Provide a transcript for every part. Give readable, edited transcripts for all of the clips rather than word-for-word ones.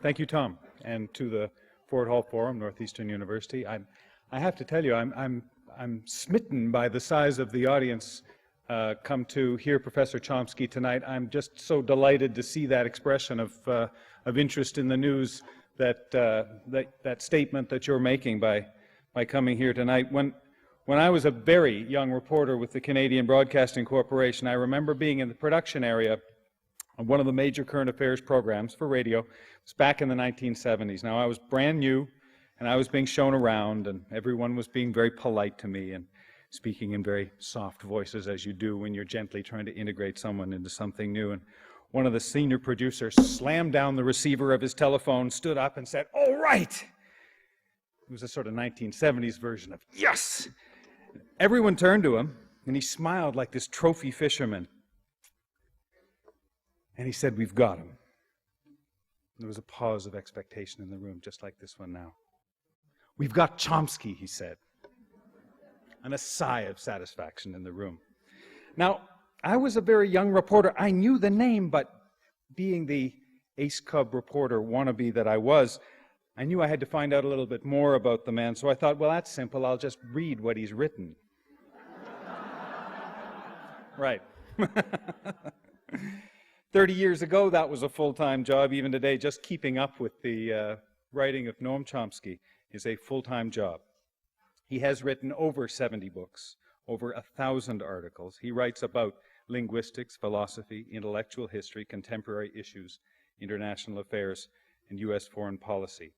Thank you, Tom, and to the Ford Hall Forum, Northeastern University. I have to tell you, I'm smitten by the size of the audience come to hear Professor Chomsky tonight. I'm just so delighted to see that expression of interest in the news, that statement that you're making by coming here tonight. When I was a very young reporter with the Canadian Broadcasting Corporation, I remember being in the production area of one of the major current affairs programs for radio. It was back in the 1970s. Now, I was brand new, and I was being shown around, and everyone was being very polite to me and speaking in very soft voices, as you do when you're gently trying to integrate someone into something new. And one of the senior producers slammed down the receiver of his telephone, stood up, and said, "All right!" It was a sort of 1970s version of "yes!" Everyone turned to him, and he smiled like this trophy fisherman. And he said, "We've got him." There was a pause of expectation in the room, just like this one now. "We've got Chomsky," he said. And a sigh of satisfaction in the room. Now, I was a very young reporter. I knew the name, but being the Ace Cub reporter wannabe that I was, I knew I had to find out a little bit more about the man. So I thought, well, that's simple. I'll just read what he's written. Right. 30 years ago, that was a full-time job. Even today, just keeping up with the writing of Noam Chomsky is a full-time job. He has written over 70 books, over 1,000 articles. He writes about linguistics, philosophy, intellectual history, contemporary issues, international affairs, and U.S. foreign policy.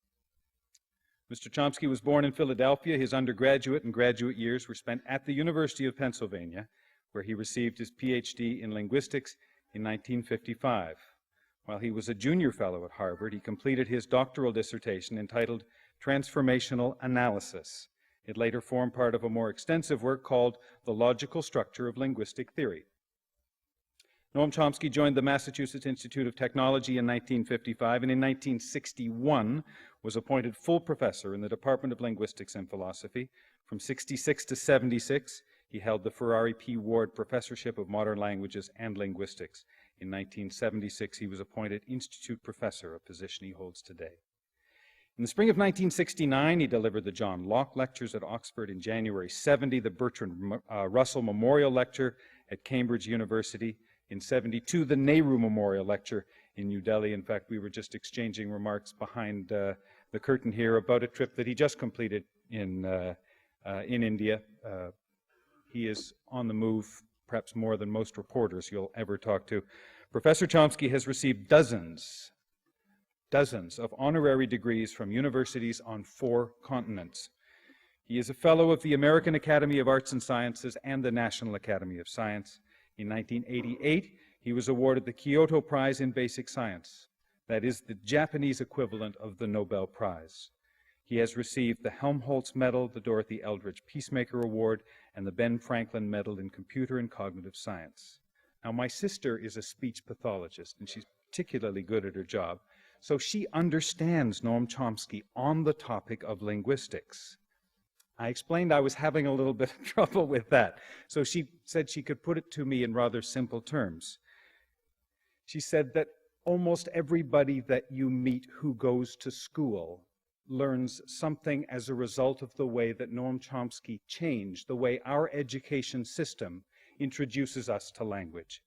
Mr. Chomsky was born in Philadelphia. His undergraduate and graduate years were spent at the University of Pennsylvania, where he received his PhD in linguistics in 1955. While he was a junior fellow at Harvard, he completed his doctoral dissertation entitled Transformational Analysis. It later formed part of a more extensive work called The Logical Structure of Linguistic Theory. Noam Chomsky joined the Massachusetts Institute of Technology in 1955, and in 1961 was appointed full professor in the Department of Linguistics and Philosophy. From 66 to 76, he held the Ferrari P. Ward Professorship of Modern Languages and Linguistics. In 1976, he was appointed Institute Professor, a position he holds today. In the spring of 1969, he delivered the John Locke Lectures at Oxford. In January 70, the Bertrand Russell Memorial Lecture at Cambridge University. In 72, the Nehru Memorial Lecture in New Delhi. In fact, we were just exchanging remarks behind the curtain here about a trip that he just completed in India. He is on the move, perhaps more than most reporters you'll ever talk to. Professor Chomsky has received dozens of honorary degrees from universities on 4 continents. He is a fellow of the American Academy of Arts and Sciences and the National Academy of Science. In 1988, he was awarded the Kyoto Prize in Basic Science. That is the Japanese equivalent of the Nobel Prize. He has received the Helmholtz Medal, the Dorothy Eldridge Peacemaker Award, and the Ben Franklin Medal in Computer and Cognitive Science. Now, my sister is a speech pathologist, and she's particularly good at her job, so she understands Noam Chomsky on the topic of linguistics. I explained I was having a little bit of trouble with that, so she said she could put it to me in rather simple terms. She said that almost everybody that you meet who goes to school learns something as a result of the way that Noam Chomsky changed the way our education system introduces us to language.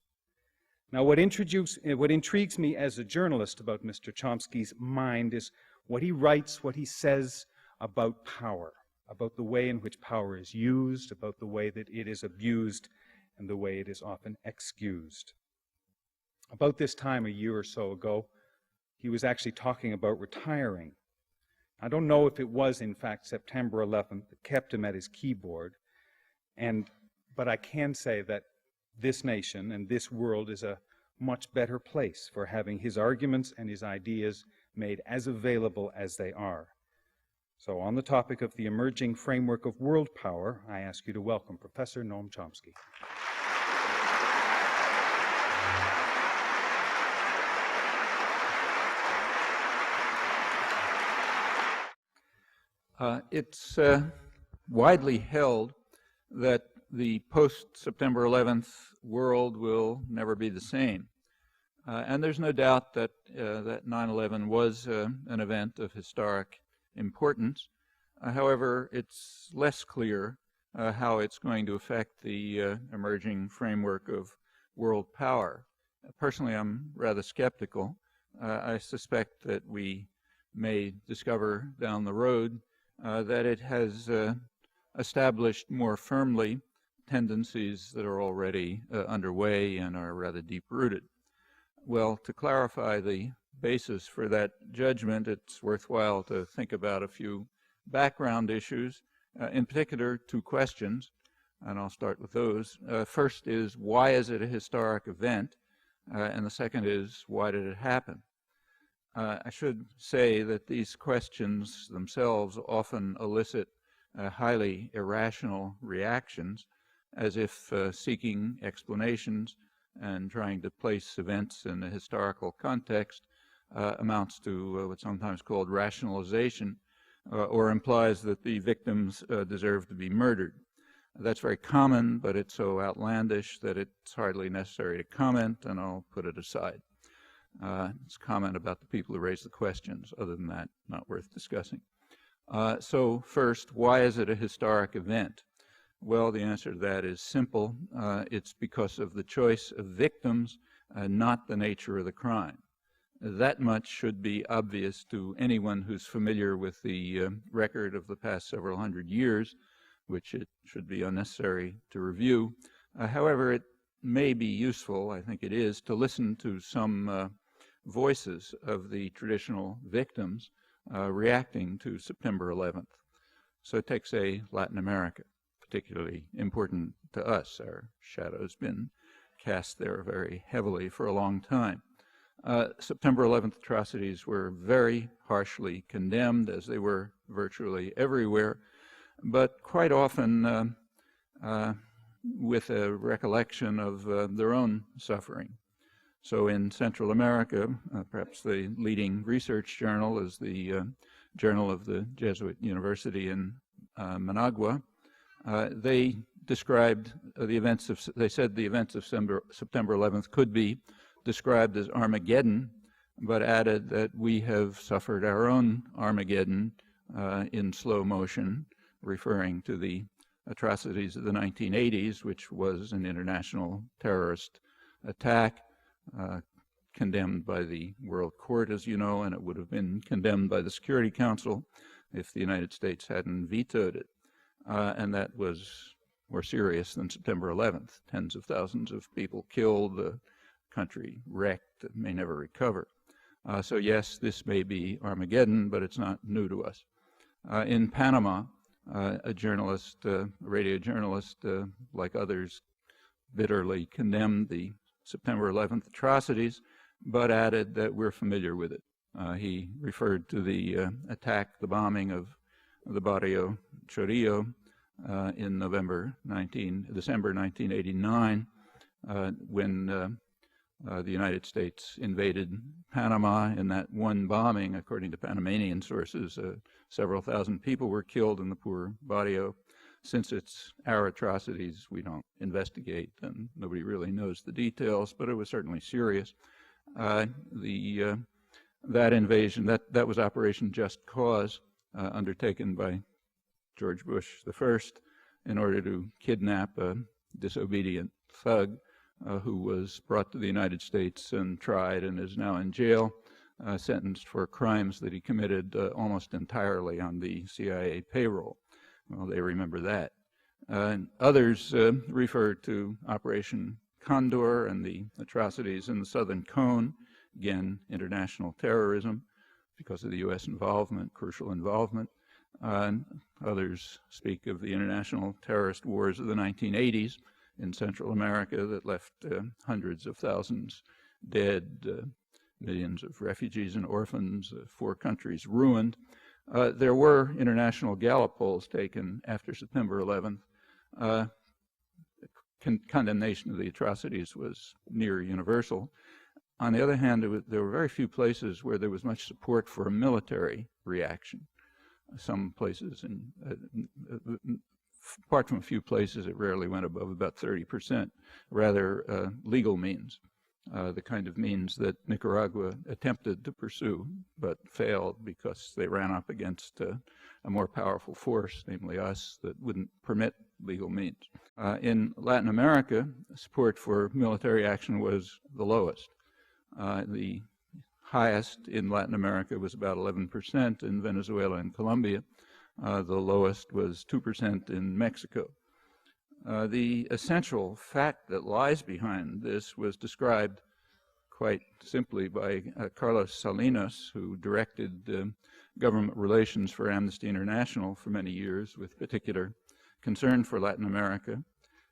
Now, what intrigues me as a journalist about Mr. Chomsky's mind is what he writes, what he says about power, about the way in which power is used, about the way that it is abused, and the way it is often excused. About this time, a year or so ago, he was actually talking about retiring. I don't know if it was, in fact, September 11th that kept him at his keyboard, but I can say that this nation and this world is a much better place for having his arguments and his ideas made as available as they are. So on the topic of the emerging framework of world power, I ask you to welcome Professor Noam Chomsky. It's widely held that the post-September 11th world will never be the same. And there's no doubt that that 9/11 was an event of historic importance. However, it's less clear how it's going to affect the emerging framework of world power. Personally, I'm rather skeptical. I suspect that we may discover down the road that it has established more firmly tendencies that are already underway and are rather deep-rooted. Well, to clarify the basis for that judgment, it's worthwhile to think about a few background issues, in particular 2 questions, and I'll start with those. First is, why is it a historic event? And the second is, why did it happen? I should say that these questions themselves often elicit highly irrational reactions, as if seeking explanations and trying to place events in a historical context amounts to what's sometimes called rationalization, or implies that the victims deserve to be murdered. That's very common, but it's so outlandish that it's hardly necessary to comment, and I'll put it aside. It's comment about the people who raise the questions. Other than that, not worth discussing. So first, why is it a historic event? Well, the answer to that is simple. It's because of the choice of victims, not the nature of the crime. That much should be obvious to anyone who's familiar with the record of the past several hundred years, which it should be unnecessary to review. However, it may be useful, I think it is, to listen to some voices of the traditional victims reacting to September 11th. So take, say, Latin America, particularly important to us. Our shadow's been cast there very heavily for a long time. September 11th atrocities were very harshly condemned, as they were virtually everywhere, but quite often with a recollection of their own suffering. So in Central America, perhaps the leading research journal is the Journal of the Jesuit University in Managua. They described the events of, they said the events of September 11th could be described as Armageddon, but added that we have suffered our own Armageddon in slow motion, referring to the atrocities of the 1980s, which was an international terrorist attack condemned by the World Court, as you know, and it would have been condemned by the Security Council if the United States hadn't vetoed it. And that was more serious than September 11th. Tens of thousands of people killed, the country wrecked, may never recover. So yes, this may be Armageddon, but it's not new to us. In Panama, a journalist, a radio journalist, like others, bitterly condemned the September 11th atrocities, but added that we're familiar with it. He referred to the attack, the bombing of the Barrio Chorrillo in December 1989, when the United States invaded Panama. In that one bombing, according to Panamanian sources, several thousand people were killed in the poor barrio. Since it's our atrocities, we don't investigate, and nobody really knows the details, but it was certainly serious. That invasion, that was Operation Just Cause, undertaken by George Bush I in order to kidnap a disobedient thug who was brought to the United States and tried and is now in jail, sentenced for crimes that he committed almost entirely on the CIA payroll. Well, they remember that. Others refer to Operation Condor and the atrocities in the Southern Cone, again, international terrorism because of the U.S. involvement, crucial involvement. Others speak of the international terrorist wars of the 1980s in Central America that left hundreds of thousands dead, millions of refugees and orphans, 4 countries ruined. There were international Gallup polls taken after September 11th. Condemnation of the atrocities was near universal. On the other hand, there were very few places where there was much support for a military reaction. Some places, apart from a few places, it rarely went above about 30%, rather legal means. the kind of means that Nicaragua attempted to pursue, but failed because they ran up against a more powerful force, namely us, that wouldn't permit legal means. In Latin America, support for military action was the lowest. The highest in Latin America was about 11% in Venezuela and Colombia. The lowest was 2% in Mexico. The essential fact that lies behind this was described quite simply by Carlos Salinas, who directed government relations for Amnesty International for many years with particular concern for Latin America.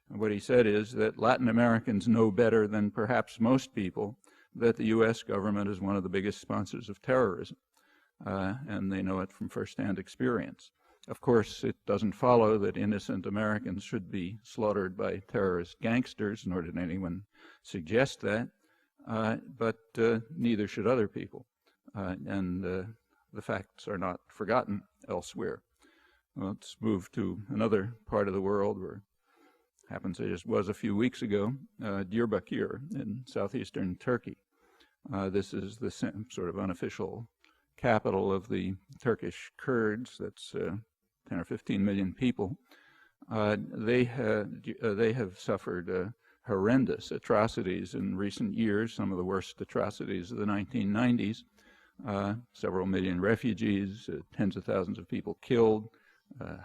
And what he said is that Latin Americans know better than perhaps most people that the U.S. government is one of the biggest sponsors of terrorism, and they know it from firsthand experience. Of course, it doesn't follow that innocent Americans should be slaughtered by terrorist gangsters, nor did anyone suggest that, but neither should other people. And the facts are not forgotten elsewhere. Well, let's move to another part of the world where happens it just was a few weeks ago, Diyarbakir in southeastern Turkey. This is the sort of unofficial capital of the Turkish Kurds. That's 10 or 15 million people. They have suffered horrendous atrocities in recent years, some of the worst atrocities of the 1990s. Several million refugees, tens of thousands of people killed,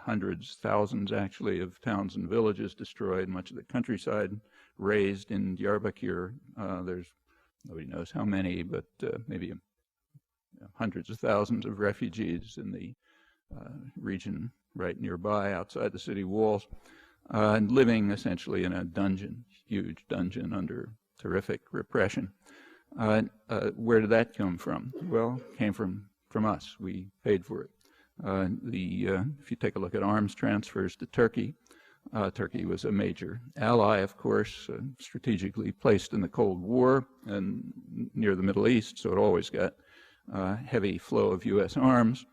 hundreds, thousands actually of towns and villages destroyed, much of the countryside razed in Diyarbakir. There's nobody knows how many, but maybe hundreds of thousands of refugees in the region right nearby outside the city walls, and living essentially in a dungeon, huge dungeon under terrific repression. Where did that come from? Well, it came from us. We paid for it. If you take a look at arms transfers to Turkey, Turkey was a major ally, of course, strategically placed in the Cold War and near the Middle East, so it always got heavy flow of U.S. arms.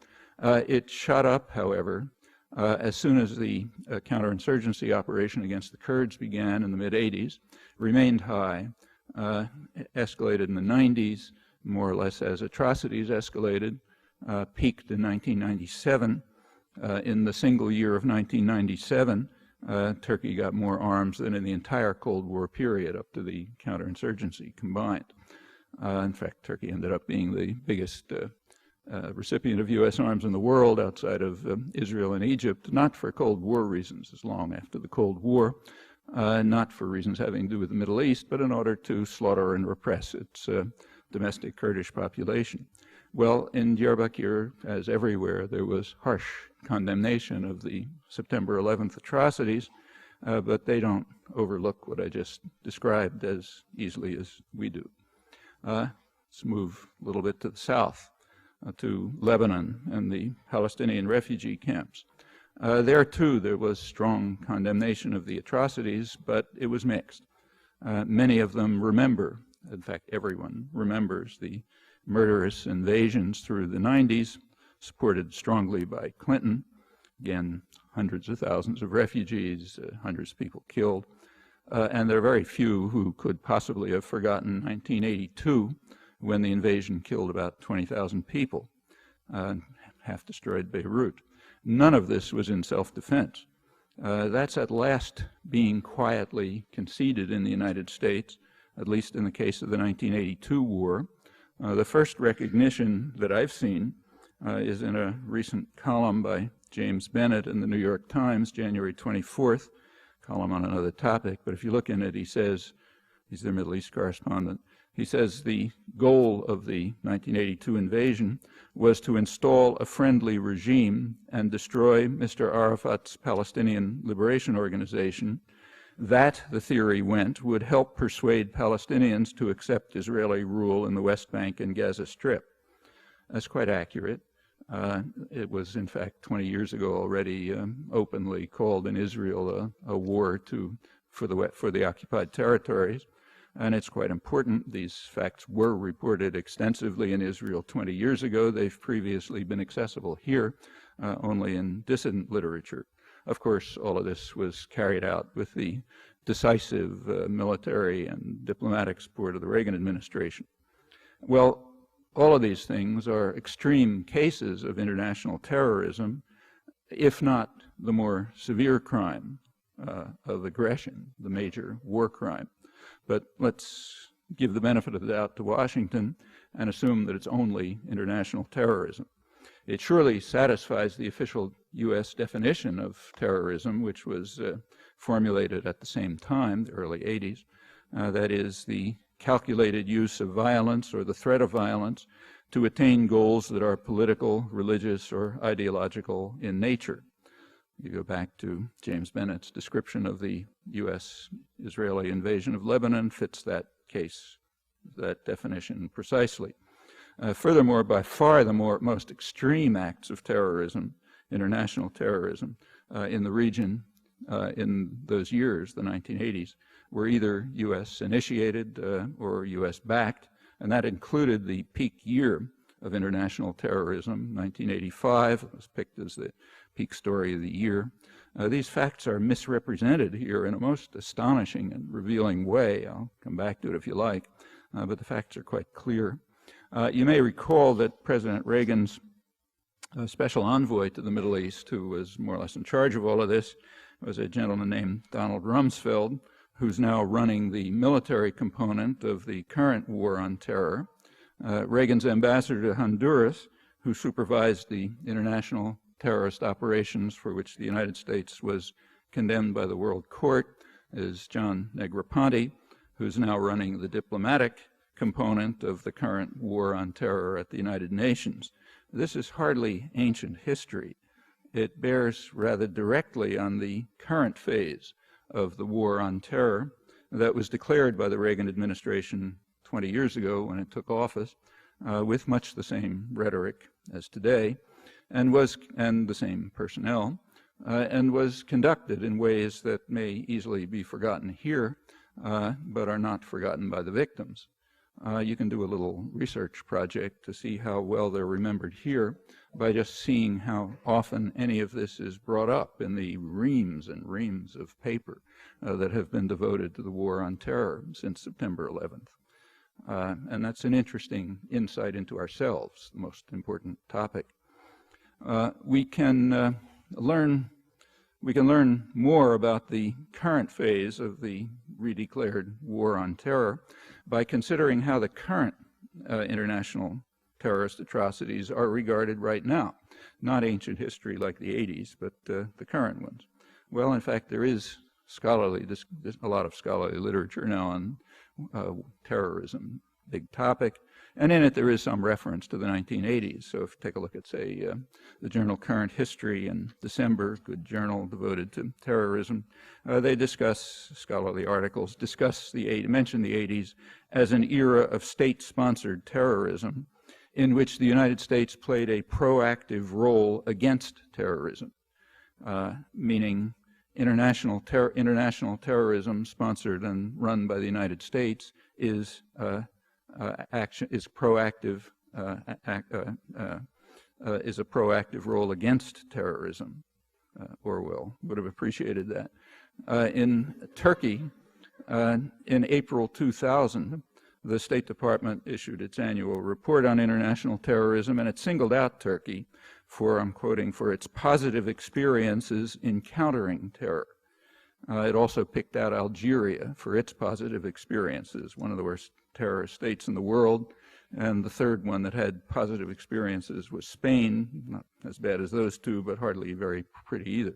It shot up, however, as soon as the counterinsurgency operation against the Kurds began in the mid-'80s, remained high, escalated in the 90s, more or less as atrocities escalated, peaked in 1997. In the single year of 1997, Turkey got more arms than in the entire Cold War period up to the counterinsurgency combined. In fact, Turkey ended up being the biggest recipient of U.S. arms in the world outside of Israel and Egypt, not for Cold War reasons, as long after the Cold War, not for reasons having to do with the Middle East, but in order to slaughter and repress its domestic Kurdish population. Well, in Diyarbakir, as everywhere, there was harsh condemnation of the September 11th atrocities, but they don't overlook what I just described as easily as we do. Let's move a little bit to the south, to Lebanon and the Palestinian refugee camps. There, too, there was strong condemnation of the atrocities, but it was mixed. Many of them remember, in fact, everyone remembers the murderous invasions through the 90s, supported strongly by Clinton. Again, hundreds of thousands of refugees, hundreds of people killed. And there are very few who could possibly have forgotten 1982, when the invasion killed about 20,000 people, half destroyed Beirut. None of this was in self-defense. That's at last being quietly conceded in the United States, at least in the case of the 1982 war. The first recognition that I've seen is in a recent column by James Bennett in the New York Times, January 24th, column on another topic. But if you look in it, he says, he's their Middle East correspondent, he says the goal of the 1982 invasion was to install a friendly regime and destroy Mr. Arafat's Palestinian Liberation Organization. That, the theory went, would help persuade Palestinians to accept Israeli rule in the West Bank and Gaza Strip. That's quite accurate. It was, in fact, 20 years ago already openly called in Israel a war for the occupied territories. And it's quite important. These facts were reported extensively in Israel 20 years ago. They've previously been accessible here only in dissident literature. Of course, all of this was carried out with the decisive military and diplomatic support of the Reagan administration. Well, all of these things are extreme cases of international terrorism, if not the more severe crime of aggression, the major war crime. But let's give the benefit of the doubt to Washington and assume that it's only international terrorism. It surely satisfies the official U.S. definition of terrorism, which was formulated at the same time, the early 80s. That is, the calculated use of violence or the threat of violence to attain goals that are political, religious, or ideological in nature. You go back to James Bennett's description of the U.S.-Israeli invasion of Lebanon, fits that case, that definition precisely. Furthermore, by far the most extreme acts of terrorism, international terrorism, in the region in those years, the 1980s, were either U.S. initiated or U.S. backed, and that included the peak year of international terrorism, 1985. It was picked as the peak story of the year. These facts are misrepresented here in a most astonishing and revealing way. I'll come back to it if you like, but the facts are quite clear. You may recall that President Reagan's special envoy to the Middle East, who was more or less in charge of all of this, was a gentleman named Donald Rumsfeld, who's now running the military component of the current war on terror. Reagan's ambassador to Honduras, who supervised the international terrorist operations for which the United States was condemned by the World Court, is John Negroponte, who's now running the diplomatic component of the current war on terror at the United Nations. This is hardly ancient history. It bears rather directly on the current phase of the war on terror that was declared by the Reagan administration 20 years ago when it took office, with much the same rhetoric as today, and the same personnel, and was conducted in ways that may easily be forgotten here, but are not forgotten by the victims. You can do a little research project to see how well they're remembered here by just seeing how often any of this is brought up in the reams and reams of paper that have been devoted to the war on terror since September 11th. And that's an interesting insight into ourselves, the most important topic. We can learn more about the current phase of the redeclared war on terror by considering how the current international terrorist atrocities are regarded right now. Not ancient history like the 80s, but the current ones. Well, in fact, there is there's a lot of scholarly literature now on terrorism, big topic, and in it there is some reference to the 1980s. So if you take a look at, say, the journal Current History in December, good journal devoted to terrorism, they discuss, scholarly articles, mention the 80s as an era of state-sponsored terrorism in which the United States played a proactive role against terrorism, meaning international terrorism sponsored and run by the United States is is a proactive role against terrorism. Orwell would have appreciated that. In Turkey, in April 2000, the State Department issued its annual report on international terrorism, and it singled out Turkey for, I'm quoting, for its positive experiences in countering terror. It also picked out Algeria for its positive experiences, one of the worst terrorist states in the world, and the third one that had positive experiences was Spain, not as bad as those two, but hardly very pretty either.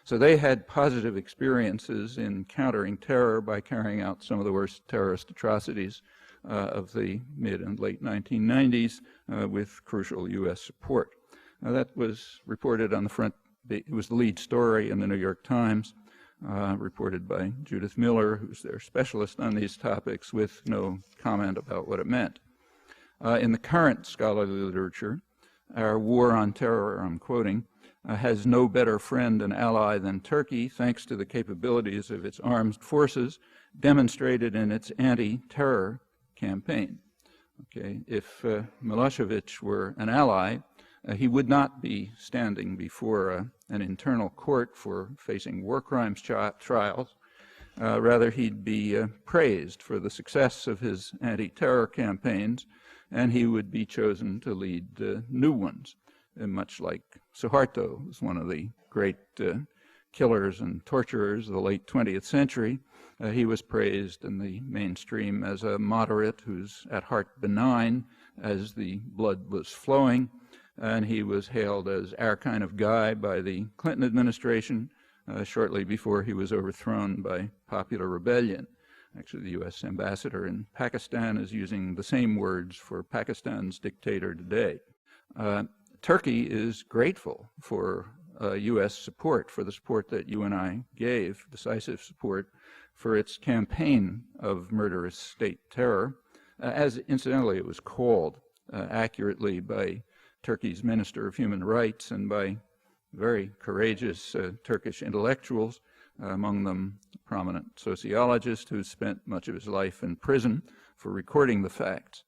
So they had positive experiences in countering terror by carrying out some of the worst terrorist atrocities of the mid and late 1990s with crucial U.S. support. That was reported on the front, it was the lead story in the New York Times, reported by Judith Miller, who's their specialist on these topics, with no comment about what it meant. In the current scholarly literature, our war on terror, I'm quoting, has no better friend and ally than Turkey, thanks to the capabilities of its armed forces demonstrated in its anti-terror campaign. Okay, if Milosevic were an ally, he would not be standing before an internal court for facing war crimes trials. Rather, he'd be praised for the success of his anti-terror campaigns, and he would be chosen to lead new ones, much like Suharto was one of the great killers and torturers of the late 20th century. He was praised in the mainstream as a moderate who's at heart benign as the blood was flowing, and he was hailed as our kind of guy by the Clinton administration shortly before he was overthrown by popular rebellion. Actually, the U.S. ambassador in Pakistan is using the same words for Pakistan's dictator today. Turkey is grateful for U.S. support, for the support that you and I gave, decisive support, for its campaign of murderous state terror, as incidentally it was called accurately by Turkey's Minister of Human Rights and by very courageous Turkish intellectuals, among them a prominent sociologist who spent much of his life in prison for recording the facts.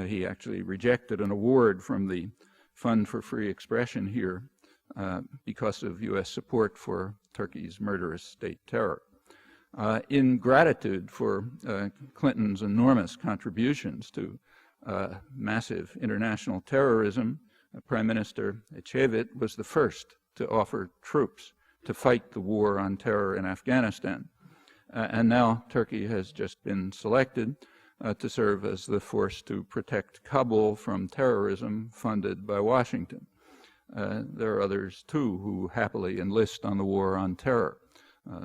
He actually rejected an award from the Fund for Free Expression here because of U.S. support for Turkey's murderous state terror. In gratitude for Clinton's enormous contributions to massive international terrorism, Prime Minister Chavez was the first to offer troops to fight the war on terror in Afghanistan. And now Turkey has just been selected to serve as the force to protect Kabul from terrorism funded by Washington. There are others, too, who happily enlist on the war on terror.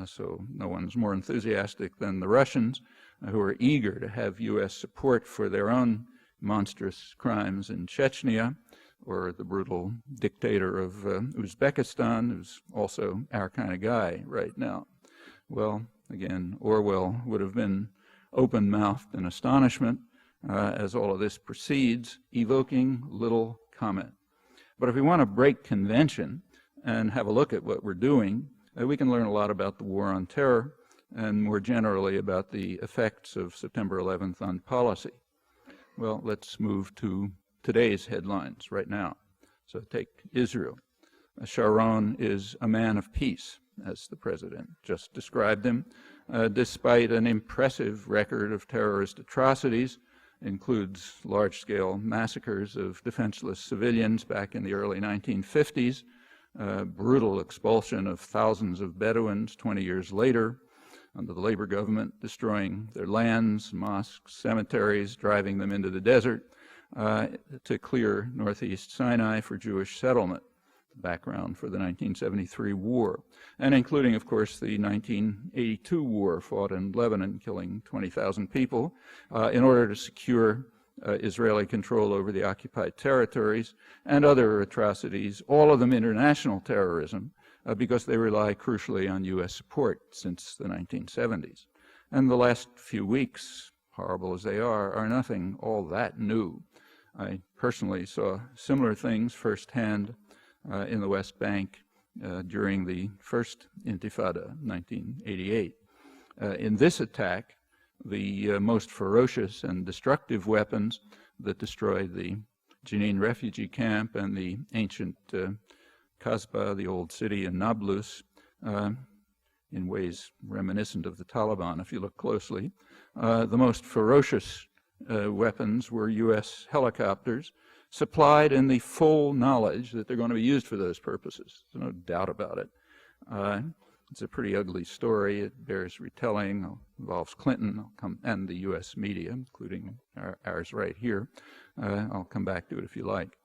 So no one's more enthusiastic than the Russians, who are eager to have U.S. support for their own monstrous crimes in Chechnya, or the brutal dictator of Uzbekistan, who's also our kind of guy right now. Well, again, Orwell would have been open-mouthed in astonishment as all of this proceeds, evoking little comment. But if we want to break convention and have a look at what we're doing, we can learn a lot about the war on terror and more generally about the effects of September 11th on policy. Well, let's move to today's headlines right now. So take Israel. Sharon is a man of peace, as the president just described him, despite an impressive record of terrorist atrocities, includes large-scale massacres of defenseless civilians back in the early 1950s, brutal expulsion of thousands of Bedouins 20 years later under the labor government, destroying their lands, mosques, cemeteries, driving them into the desert to clear northeast Sinai for Jewish settlement, background for the 1973 war, and including, of course, the 1982 war fought in Lebanon, killing 20,000 people, in order to secure Israeli control over the occupied territories, and other atrocities, all of them international terrorism, because they rely crucially on U.S. support since the 1970s. And the last few weeks, horrible as they are nothing all that new. I personally saw similar things firsthand in the West Bank during the first Intifada, 1988. In this attack, the most ferocious and destructive weapons that destroyed the Jenin refugee camp and the ancient Kasbah, the old city in Nablus, in ways reminiscent of the Taliban, if you look closely. The most ferocious weapons were U.S. helicopters, supplied in the full knowledge that they're going to be used for those purposes. There's no doubt about it. It's a pretty ugly story. It bears retelling. It involves Clinton and the U.S. media, including ours right here. I'll come back to it if you like.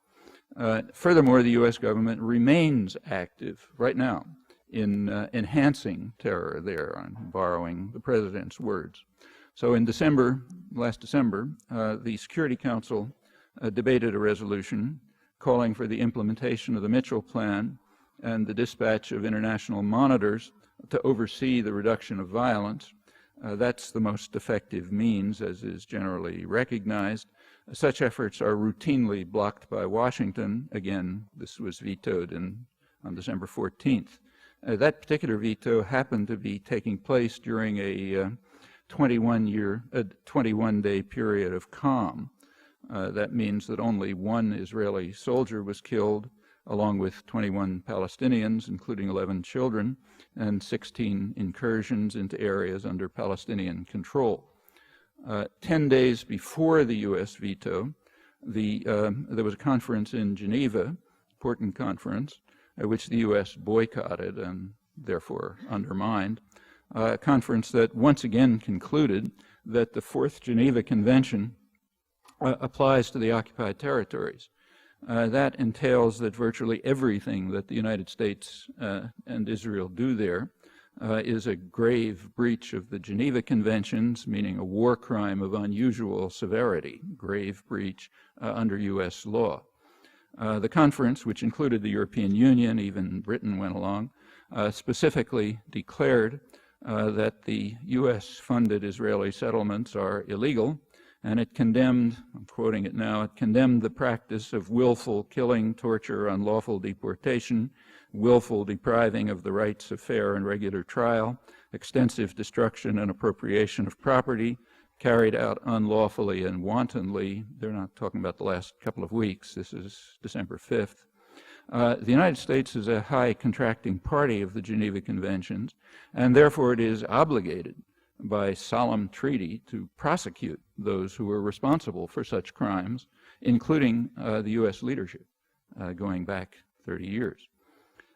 Furthermore, the U.S. government remains active right now in enhancing terror there, I'm borrowing the president's words. So in last December, the Security Council debated a resolution calling for the implementation of the Mitchell Plan and the dispatch of international monitors to oversee the reduction of violence. That's the most effective means, as is generally recognized. Such efforts are routinely blocked by Washington. Again, this was vetoed on December 14th. That particular veto happened to be taking place during a 21-day period of calm. That means that only one Israeli soldier was killed, along with 21 Palestinians, including 11 children, and 16 incursions into areas under Palestinian control. 10 days before the U.S. veto, there was a conference in Geneva, important conference, which the U.S. boycotted and therefore undermined, a conference that once again concluded that the Fourth Geneva Convention applies to the occupied territories. That entails that virtually everything that the United States and Israel do there is a grave breach of the Geneva Conventions, meaning a war crime of unusual severity, grave breach under U.S. law. The conference, which included the European Union, even Britain went along, specifically declared that the U.S.-funded Israeli settlements are illegal, and it condemned, I'm quoting it now, it condemned the practice of willful killing, torture, unlawful deportation, willful depriving of the rights of fair and regular trial, extensive destruction and appropriation of property, carried out unlawfully and wantonly. They're not talking about the last couple of weeks. This is December 5th. The United States is a high contracting party of the Geneva Conventions, and therefore it is obligated by solemn treaty to prosecute those who are responsible for such crimes, including the U.S. leadership, going back 30 years.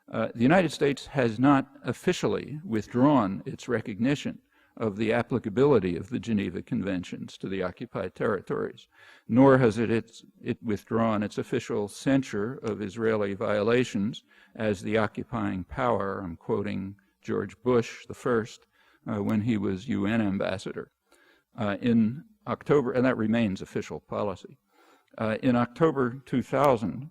The United States has not officially withdrawn its recognition of the applicability of the Geneva Conventions to the occupied territories, nor has it withdrawn its official censure of Israeli violations as the occupying power. I'm quoting George Bush, the first, when he was UN ambassador. In October, and that remains official policy. In October 2000,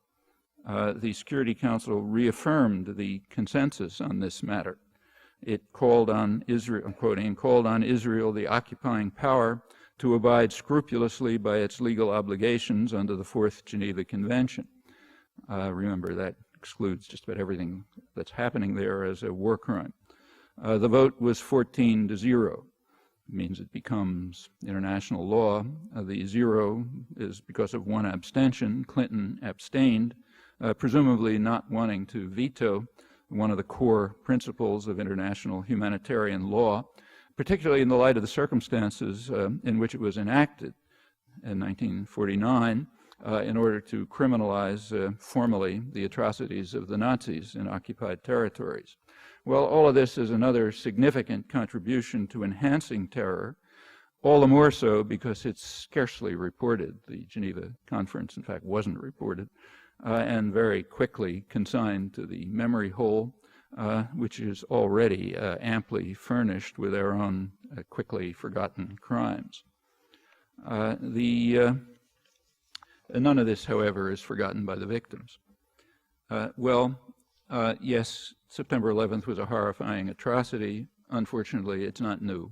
the Security Council reaffirmed the consensus on this matter. It called on Israel, I'm quoting, called on Israel, the occupying power, to abide scrupulously by its legal obligations under the Fourth Geneva Convention. Remember, that excludes just about everything that's happening there as a war crime. The vote was 14-0. It means it becomes international law. The 0 is because of one abstention. Clinton abstained, presumably not wanting to veto one of the core principles of international humanitarian law, particularly in the light of the circumstances in which it was enacted in 1949 in order to criminalize formally the atrocities of the Nazis in occupied territories. Well, all of this is another significant contribution to enhancing terror, all the more so because it's scarcely reported. The Geneva Conference, in fact, wasn't reported, and very quickly consigned to the memory hole, which is already amply furnished with our own quickly forgotten crimes. None of this, however, is forgotten by the victims. Yes, September 11th was a horrifying atrocity. Unfortunately, it's not new.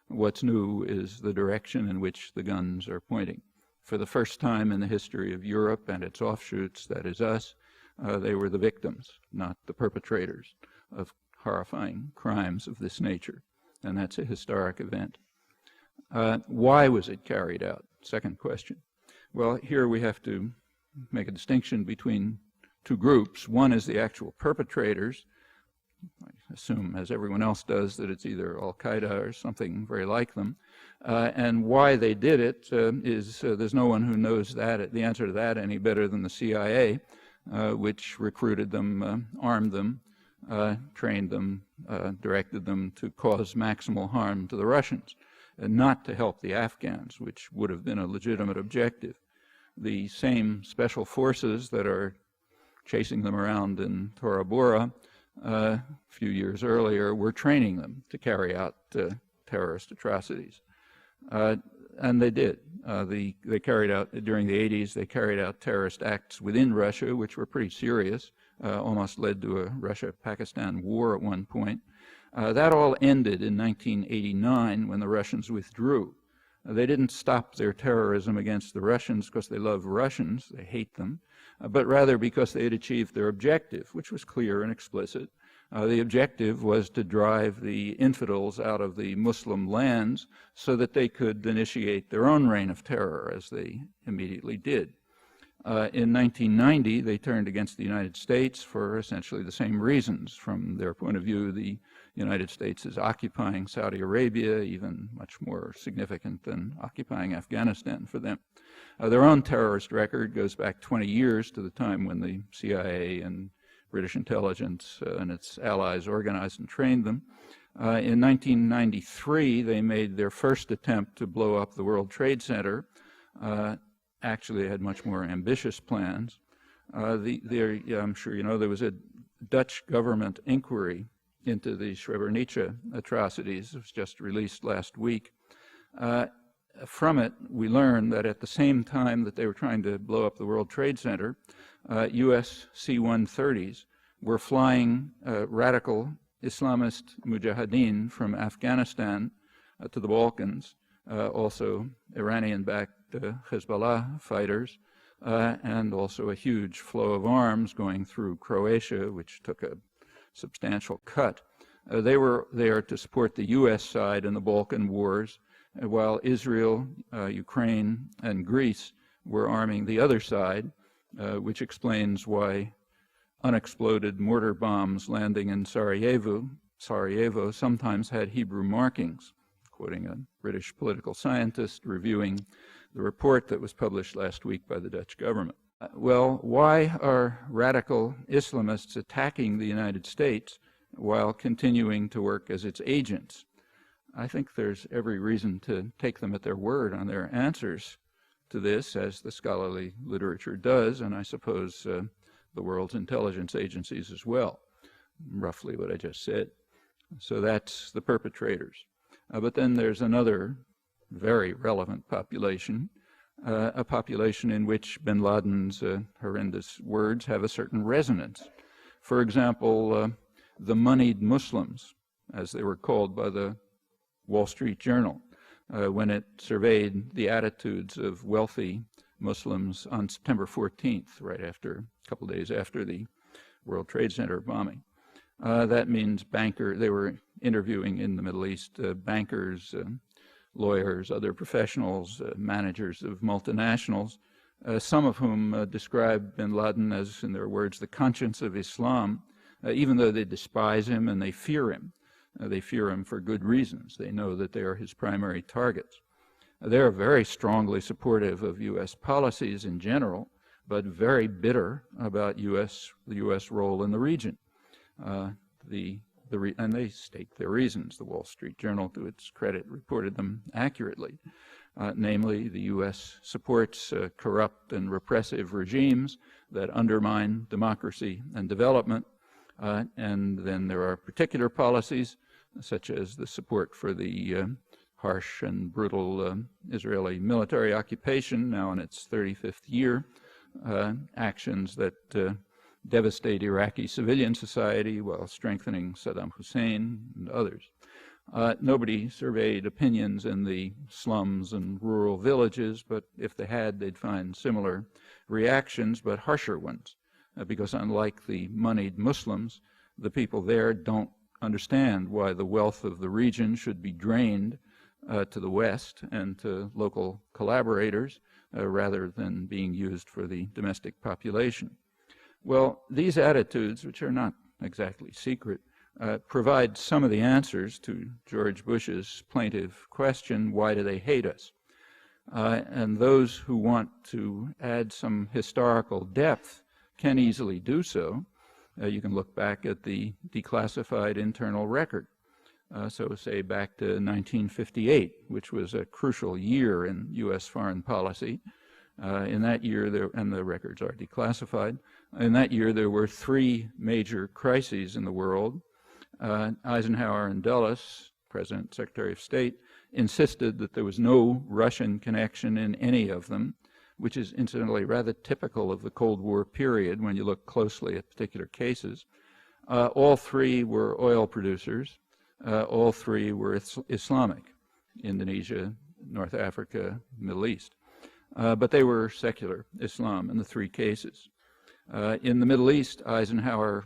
What's new is the direction in which the guns are pointing. For the first time in the history of Europe and its offshoots, that is us, they were the victims, not the perpetrators of horrifying crimes of this nature. And that's a historic event. Why was it carried out? Second question. Well, here we have to make a distinction between two groups. One is the actual perpetrators. I assume, as everyone else does, that it's either Al-Qaeda or something very like them. And why they did it is there's no one who knows that, the answer to that any better than the CIA, which recruited them, armed them, trained them, directed them to cause maximal harm to the Russians, and not to help the Afghans, which would have been a legitimate objective. The same special forces that are chasing them around in Tora Bora a few years earlier were training them to carry out terrorist atrocities. And they did. They carried out, during the 80s, they carried out terrorist acts within Russia, which were pretty serious, almost led to a Russia-Pakistan war at one point. That all ended in 1989 when the Russians withdrew. They didn't stop their terrorism against the Russians because they love Russians, they hate them, but rather because they had achieved their objective, which was clear and explicit. The objective was to drive the infidels out of the Muslim lands so that they could initiate their own reign of terror, as they immediately did. In 1990, they turned against the United States for essentially the same reasons. From their point of view, the United States is occupying Saudi Arabia, even much more significant than occupying Afghanistan for them. Their own terrorist record goes back 20 years to the time when the CIA and British intelligence and its allies organized and trained them. In 1993, they made their first attempt to blow up the World Trade Center. Actually, they had much more ambitious plans. I'm sure you know there was a Dutch government inquiry into the Srebrenica atrocities. It was just released last week. From it, we learned that at the same time that they were trying to blow up the World Trade Center, U.S. C-130s were flying radical Islamist mujahideen from Afghanistan to the Balkans, also Iranian-backed Hezbollah fighters, and also a huge flow of arms going through Croatia, which took a substantial cut. They were there to support the U.S. side in the Balkan wars, while Israel, Ukraine, and Greece were arming the other side, which explains why unexploded mortar bombs landing in Sarajevo sometimes had Hebrew markings, quoting a British political scientist reviewing the report that was published last week by the Dutch government. Well, why are radical Islamists attacking the United States while continuing to work as its agents? I think there's every reason to take them at their word on their answers to this, as the scholarly literature does, and I suppose the world's intelligence agencies as well, roughly what I just said. So that's the perpetrators. But then there's another very relevant population, a population in which bin Laden's horrendous words have a certain resonance. For example, the moneyed Muslims, as they were called by the Wall Street Journal, when it surveyed the attitudes of wealthy Muslims on September 14th, right after, a couple days after the World Trade Center bombing. That means they were interviewing in the Middle East bankers, lawyers, other professionals, managers of multinationals, some of whom describe bin Laden as, in their words, the conscience of Islam, even though they despise him and they fear him. They fear him for good reasons. They know that they are his primary targets. They are very strongly supportive of U.S. policies in general, but very bitter about the U.S. role in the region. And they state their reasons. The Wall Street Journal, to its credit, reported them accurately. Namely, the U.S. supports corrupt and repressive regimes that undermine democracy and development. And then there are particular policies, such as the support for the harsh and brutal Israeli military occupation, now in its 35th year, actions that devastate Iraqi civilian society while strengthening Saddam Hussein and others. Nobody surveyed opinions in the slums and rural villages, but if they had, they'd find similar reactions, but harsher ones, because unlike the moneyed Muslims, the people there don't understand why the wealth of the region should be drained to the West and to local collaborators rather than being used for the domestic population. Well, these attitudes, which are not exactly secret, provide some of the answers to George Bush's plaintive question, why do they hate us? And those who want to add some historical depth can easily do so. You can look back at the declassified internal record. So say back to 1958, which was a crucial year in U.S. foreign policy. In that year, and the records are declassified, in that year there were three major crises in the world. Eisenhower and Dulles, President, Secretary of State, insisted that there was no Russian connection in any of them, which is incidentally rather typical of the Cold War period when you look closely at particular cases. All three were oil producers. All three were Islamic, Indonesia, North Africa, Middle East. But they were secular Islam in the three cases. In the Middle East, Eisenhower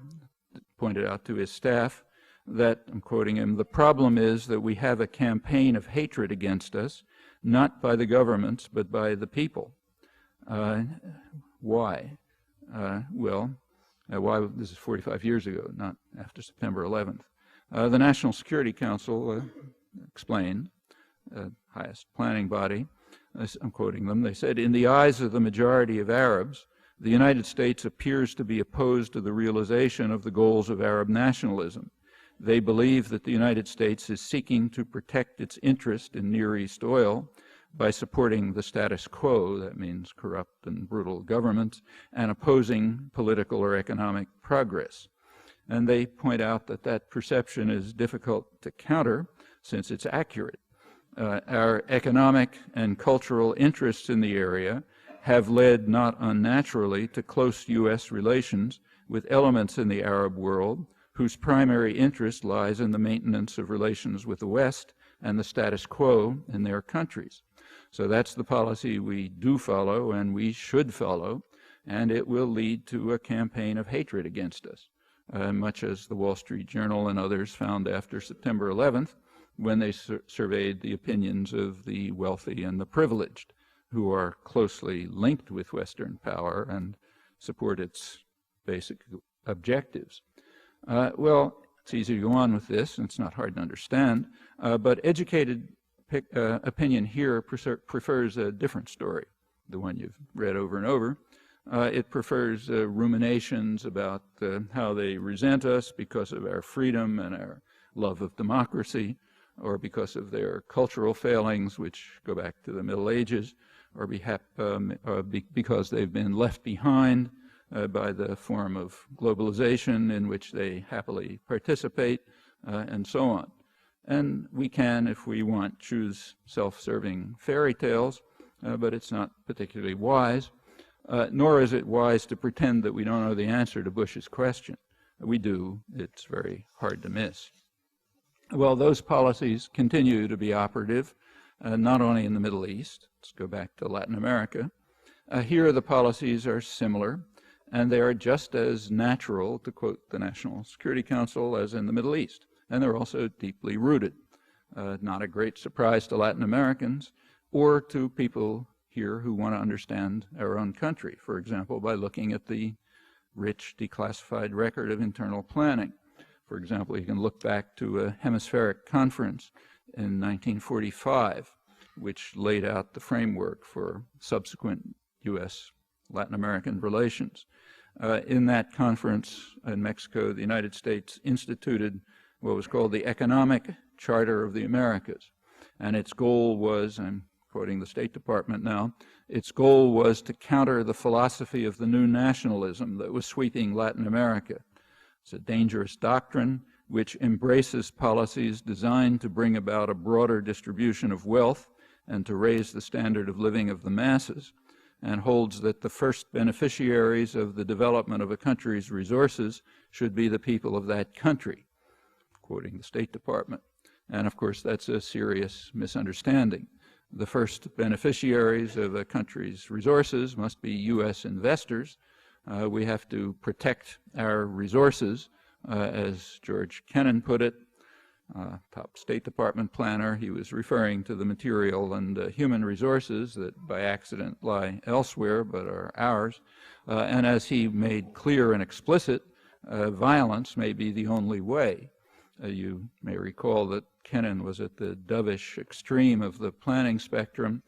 pointed out to his staff that, I'm quoting him, the problem is that we have a campaign of hatred against us, not by the governments, but by the people. Why? Why? This is 45 years ago, not after September 11th. The National Security Council explained, highest planning body, I'm quoting them, they said, "In the eyes of the majority of Arabs, the United States appears to be opposed to the realization of the goals of Arab nationalism. They believe that the United States is seeking to protect its interest in Near East oil by supporting the status quo," that means corrupt and brutal governments, "and opposing political or economic progress." And they point out that that perception is difficult to counter since it's accurate. Our economic and cultural interests in the area have led not unnaturally to close U.S. relations with elements in the Arab world whose primary interest lies in the maintenance of relations with the West and the status quo in their countries. So that's the policy we do follow and we should follow, and it will lead to a campaign of hatred against us, much as the Wall Street Journal and others found after September 11th when they surveyed the opinions of the wealthy and the privileged, who are closely linked with Western power and support its basic objectives. Well, it's easy to go on with this, and it's not hard to understand, but educated opinion here prefers a different story, the one you've read over and over. It prefers ruminations about how they resent us because of our freedom and our love of democracy, or because of their cultural failings, which go back to the Middle Ages, or because they've been left behind by the form of globalization in which they happily participate, and so on. And we can, if we want, choose self-serving fairy tales, but it's not particularly wise, nor is it wise to pretend that we don't know the answer to Bush's question. We do. It's very hard to miss. Well, those policies continue to be operative, not only in the Middle East. Let's go back to Latin America. Here the policies are similar, and they are just as natural, to quote the National Security Council, as in the Middle East. And they're also deeply rooted. Not a great surprise to Latin Americans or to people here who want to understand our own country, for example, by looking at the rich declassified record of internal planning. For example, you can look back to a hemispheric conference in 1945, which laid out the framework for subsequent U.S.-Latin American relations. In that conference in Mexico, the United States instituted what was called the Economic Charter of the Americas. And its goal was, I'm quoting the State Department now, its goal was to counter the philosophy of the new nationalism that was sweeping Latin America. It's a dangerous doctrine which embraces policies designed to bring about a broader distribution of wealth and to raise the standard of living of the masses, and holds that the first beneficiaries of the development of a country's resources should be the people of that country, quoting the State Department. And of course, that's a serious misunderstanding. The first beneficiaries of a country's resources must be U.S. investors. We have to protect our resources, as George Kennan put it, top State Department planner. He was referring to the material and human resources that by accident lie elsewhere but are ours. And as he made clear and explicit, violence may be the only way. You may recall that Kennan was at the dovish extreme of the planning spectrum.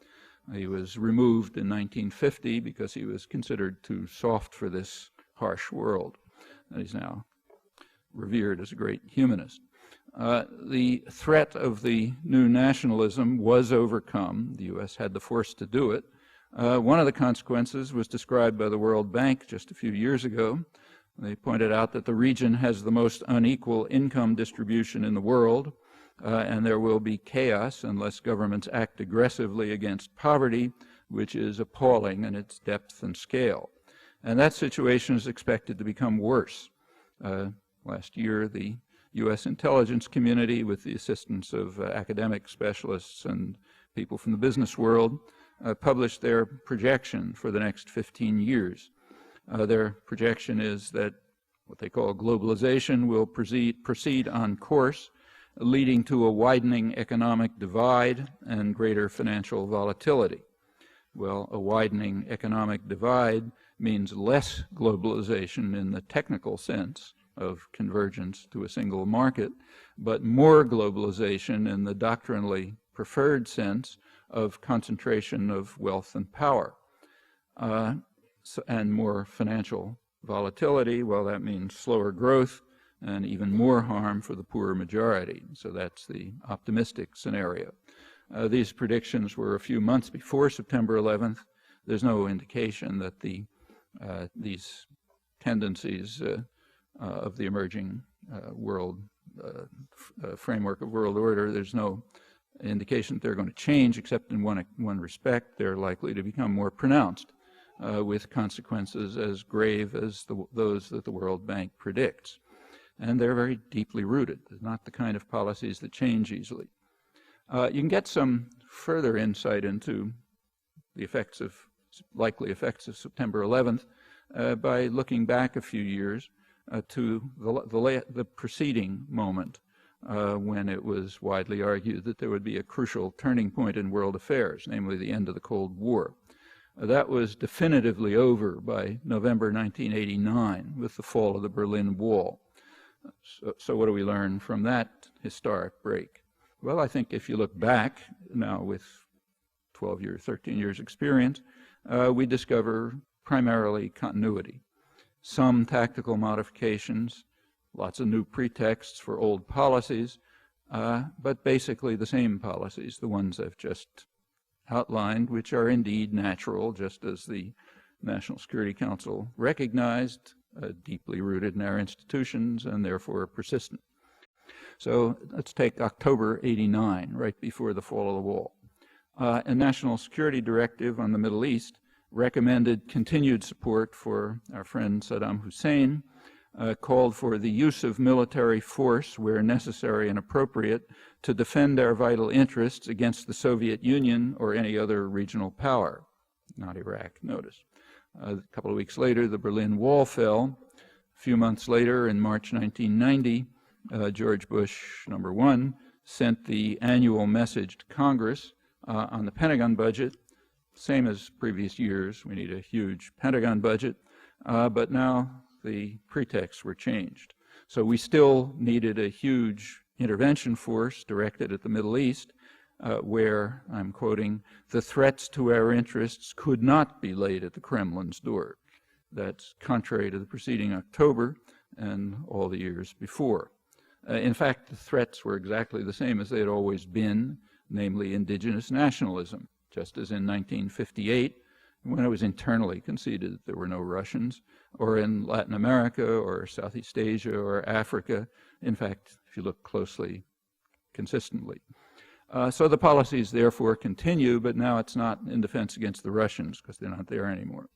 He was removed in 1950 because he was considered too soft for this harsh world. And he's now revered as a great humanist. The threat of the new nationalism was overcome. The U.S. had the force to do it. One of the consequences was described by the World Bank just a few years ago. They pointed out that the region has the most unequal income distribution in the world, and there will be chaos unless governments act aggressively against poverty, which is appalling in its depth and scale. And that situation is expected to become worse. Last year, the U.S. intelligence community, with the assistance of academic specialists and people from the business world, published their projection for the next 15 years. Their projection is that what they call globalization will proceed on course, leading to a widening economic divide and greater financial volatility. Well, a widening economic divide means less globalization in the technical sense of convergence to a single market, but more globalization in the doctrinally preferred sense of concentration of wealth and power. And more financial volatility, well, that means slower growth and even more harm for the poor majority. So that's the optimistic scenario. These predictions were a few months before September 11th. There's no indication that these tendencies of the emerging world framework of world order, there's no indication that they're going to change, except in one respect. They're likely to become more pronounced, with consequences as grave as those that the World Bank predicts. And they're very deeply rooted. They're not the kind of policies that change easily. You can get some further insight into the likely effects of September 11th by looking back a few years to the preceding moment when it was widely argued that there would be a crucial turning point in world affairs, namely the end of the Cold War. That was definitively over by November 1989 with the fall of the Berlin Wall. So what do we learn from that historic break? Well, I think if you look back now with 12 years, 13 years experience, we discover primarily continuity. Some tactical modifications, lots of new pretexts for old policies, but basically the same policies, the ones I've just outlined, which are indeed natural, just as the National Security Council recognized, deeply rooted in our institutions and therefore persistent. So let's take October '89, right before the fall of the wall. A national security directive on the Middle East recommended continued support for our friend Saddam Hussein, called for the use of military force where necessary and appropriate to defend our vital interests against the Soviet Union or any other regional power. Not Iraq, notice. A couple of weeks later, the Berlin Wall fell. A few months later, in March 1990, George Bush, #1, sent the annual message to Congress on the Pentagon budget. Same as previous years, we need a huge Pentagon budget, but now the pretexts were changed. So we still needed a huge intervention force directed at the Middle East, where, I'm quoting, the threats to our interests could not be laid at the Kremlin's door. That's contrary to the preceding October and all the years before. In fact, the threats were exactly the same as they had always been, namely indigenous nationalism, just as in 1958, when it was internally conceded that there were no Russians, or in Latin America or Southeast Asia or Africa, in fact, if you look closely, consistently. So the policies therefore continue, but now it's not in defense against the Russians because they're not there anymore.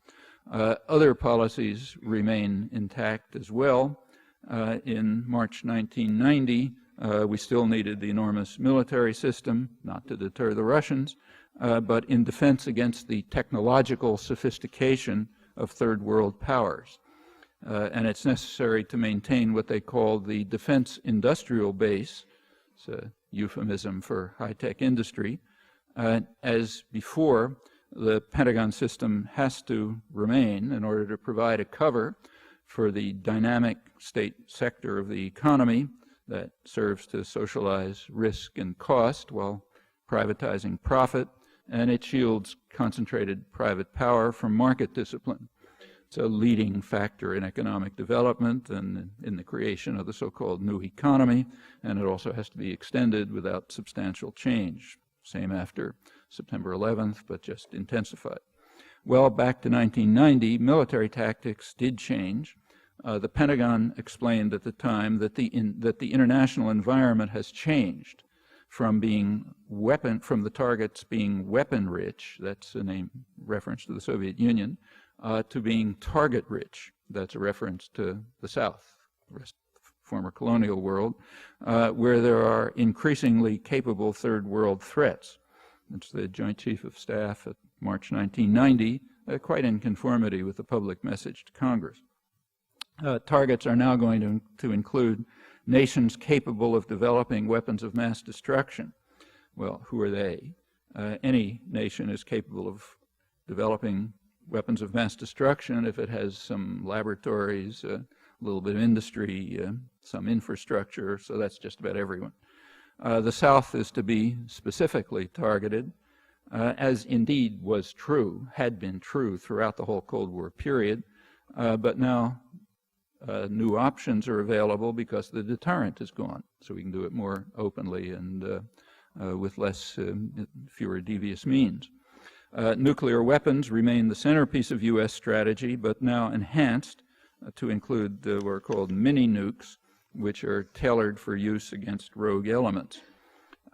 Other policies remain intact as well. In March 1990, we still needed the enormous military system, not to deter the Russians, but in defense against the technological sophistication of third world powers. And it's necessary to maintain what they call the defense industrial base. It's a euphemism for high-tech industry. As before, the Pentagon system has to remain in order to provide a cover for the dynamic state sector of the economy that serves to socialize risk and cost while privatizing profit, and it shields concentrated private power from market discipline. It's a leading factor in economic development and in the creation of the so-called new economy, and it also has to be extended without substantial change. Same after September 11th, but just intensified. Well, back to 1990, military tactics did change. The Pentagon explained at the time that the international environment has changed from the targets being weapon-rich, that's a name reference to the Soviet Union, to being target-rich, that's a reference to the South, the rest of the former colonial world, where there are increasingly capable third world threats. That's the Joint Chief of Staff at March 1990, quite in conformity with the public message to Congress. Targets are now going to include nations capable of developing weapons of mass destruction. Well, who are they? Any nation is capable of developing weapons of mass destruction if it has some laboratories, a little bit of industry, some infrastructure, so that's just about everyone. The South is to be specifically targeted, as indeed was true, had been true throughout the whole Cold War period, but now new options are available because the deterrent is gone, so we can do it more openly and with fewer devious means. Nuclear weapons remain the centerpiece of U.S. strategy, but now enhanced to include what are called mini-nukes, which are tailored for use against rogue elements.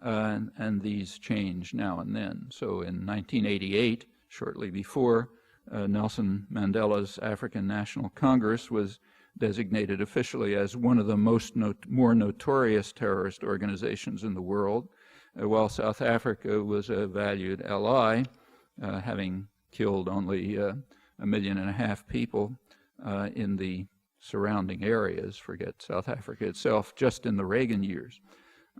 And these change now and then. So in 1988, shortly before, Nelson Mandela's African National Congress was designated officially as one of the more notorious terrorist organizations in the world, while South Africa was a valued ally, having killed only 1.5 million people in the surrounding areas, forget South Africa itself, just in the Reagan years.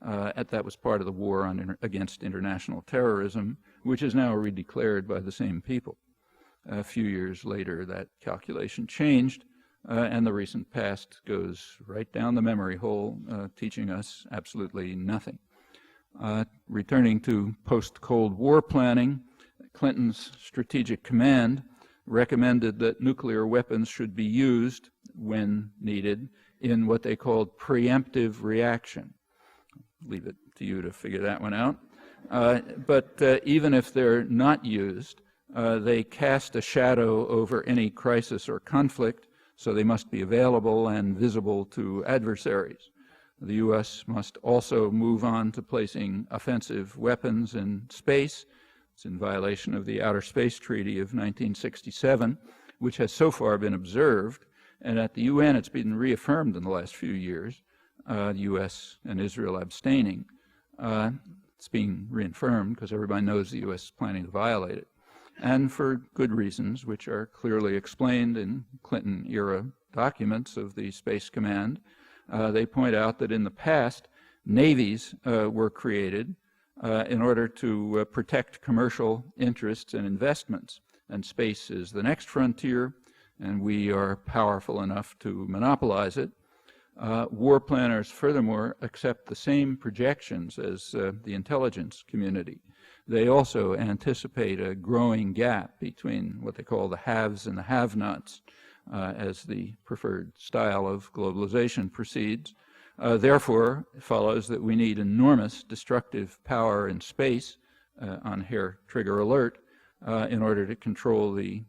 That was part of the war against international terrorism, which is now redeclared by the same people. A few years later, that calculation changed, and the recent past goes right down the memory hole, teaching us absolutely nothing. Returning to post-Cold War planning, Clinton's Strategic Command recommended that nuclear weapons should be used, when needed, in what they called preemptive reaction. Leave it to you to figure that one out. But even if they're not used, they cast a shadow over any crisis or conflict, so they must be available and visible to adversaries. The U.S. must also move on to placing offensive weapons in space. It's in violation of the Outer Space Treaty of 1967, which has so far been observed, and at the UN it's been reaffirmed in the last few years, the U.S. and Israel abstaining. It's being reaffirmed because everybody knows the U.S. is planning to violate it, and for good reasons, which are clearly explained in Clinton-era documents of the Space Command. They point out that in the past, navies were created in order to protect commercial interests and investments, and space is the next frontier, and we are powerful enough to monopolize it. War planners, furthermore, accept the same projections as the intelligence community. They also anticipate a growing gap between what they call the haves and the have-nots as the preferred style of globalization proceeds. Therefore, it follows that we need enormous destructive power in space on hair trigger alert in order to control the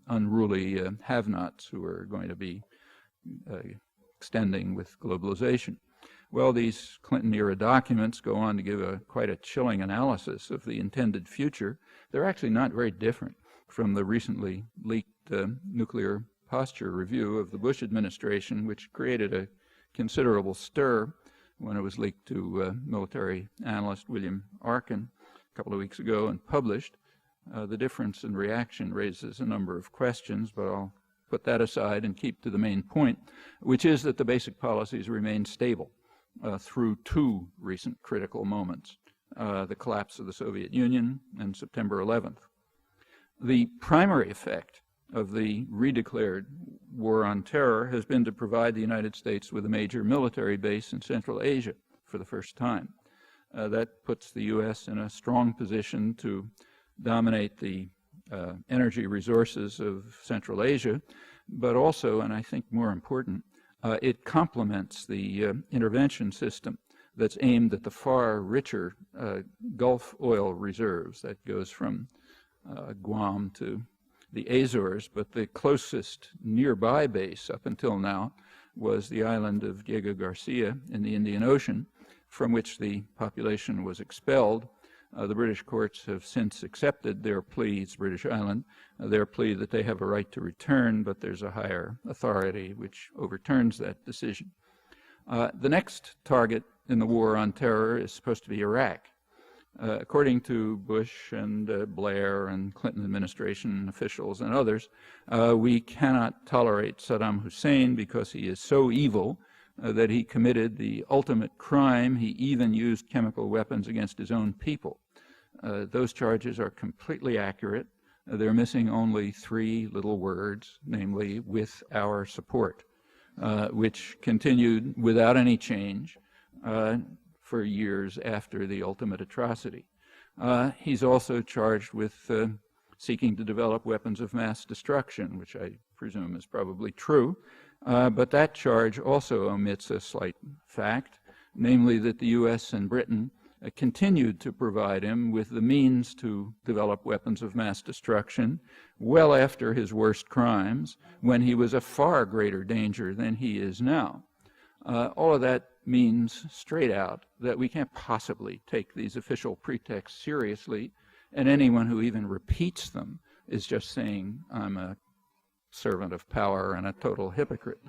unruly have-nots who are going to be extending with globalization. Well, these Clinton-era documents go on to give quite a chilling analysis of the intended future. They're actually not very different from the recently leaked nuclear posture review of the Bush administration, which created a considerable stir when it was leaked to military analyst William Arkin a couple of weeks ago and published. The difference in reaction raises a number of questions, but I'll put that aside and keep to the main point, which is that the basic policies remain stable through two recent critical moments, the collapse of the Soviet Union and September 11th. The primary effect of the redeclared war on terror has been to provide the United States with a major military base in Central Asia for the first time. That puts the U.S. in a strong position to dominate the energy resources of Central Asia, but also, and I think more important, it complements the intervention system that's aimed at the far richer Gulf oil reserves that goes from Guam to the Azores, but the closest nearby base up until now was the island of Diego Garcia in the Indian Ocean, from which the population was expelled. The British courts have since accepted their plea, it's British Island, their plea that they have a right to return, but there's a higher authority which overturns that decision. The next target in the war on terror is supposed to be Iraq. According to Bush and Blair and Clinton administration officials and others, we cannot tolerate Saddam Hussein because he is so evil that he committed the ultimate crime. He even used chemical weapons against his own people. Those charges are completely accurate. they're missing only 3 little words, namely, with our support, which continued without any change for years after the ultimate atrocity. He's also charged with seeking to develop weapons of mass destruction, which I presume is probably true, but that charge also omits a slight fact, namely that the U.S. and Britain continued to provide him with the means to develop weapons of mass destruction well after his worst crimes, when he was a far greater danger than he is now. All of that means straight out that we can't possibly take these official pretexts seriously, and anyone who even repeats them is just saying, I'm a servant of power and a total hypocrite.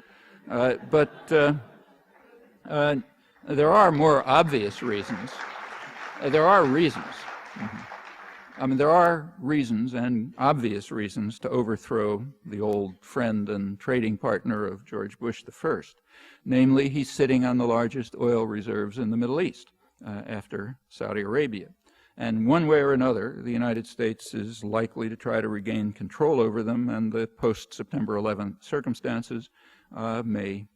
But there are more obvious reasons. There are reasons. I mean, there are reasons and obvious reasons to overthrow the old friend and trading partner of George Bush I. Namely, he's sitting on the largest oil reserves in the Middle East after Saudi Arabia. And one way or another, the United States is likely to try to regain control over them, and the post-September 11th circumstances may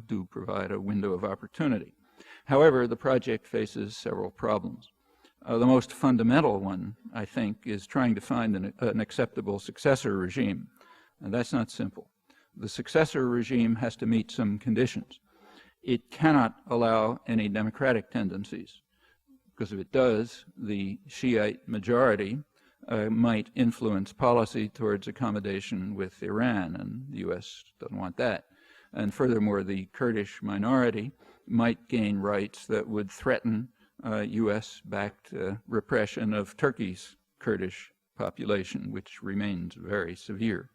do provide a window of opportunity. However, the project faces several problems. The most fundamental one, I think, is trying to find an acceptable successor regime. And that's not simple. The successor regime has to meet some conditions. It cannot allow any democratic tendencies, because if it does, the Shiite majority might influence policy towards accommodation with Iran, and the U.S. doesn't want that. And furthermore, the Kurdish minority might gain rights that would threaten U.S.-backed repression of Turkey's Kurdish population, which remains very severe.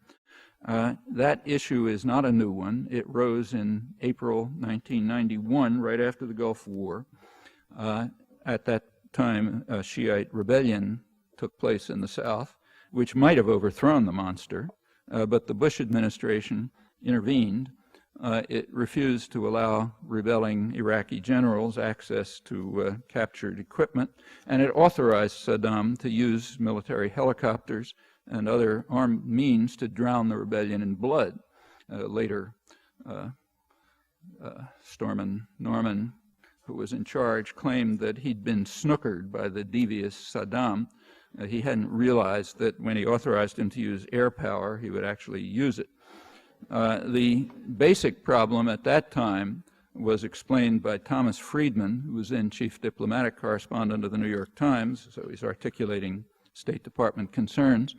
That issue is not a new one. It rose in April 1991, right after the Gulf War. At that time, a Shiite rebellion took place in the South, which might have overthrown the monster, but the Bush administration intervened. It refused to allow rebelling Iraqi generals access to captured equipment, and it authorized Saddam to use military helicopters and other armed means to drown the rebellion in blood. Later, Stormin Norman, who was in charge, claimed that he'd been snookered by the devious Saddam. He hadn't realized that when he authorized him to use air power, he would actually use it. The basic problem at that time was explained by Thomas Friedman, who was then chief diplomatic correspondent of the New York Times, so he's articulating State Department concerns.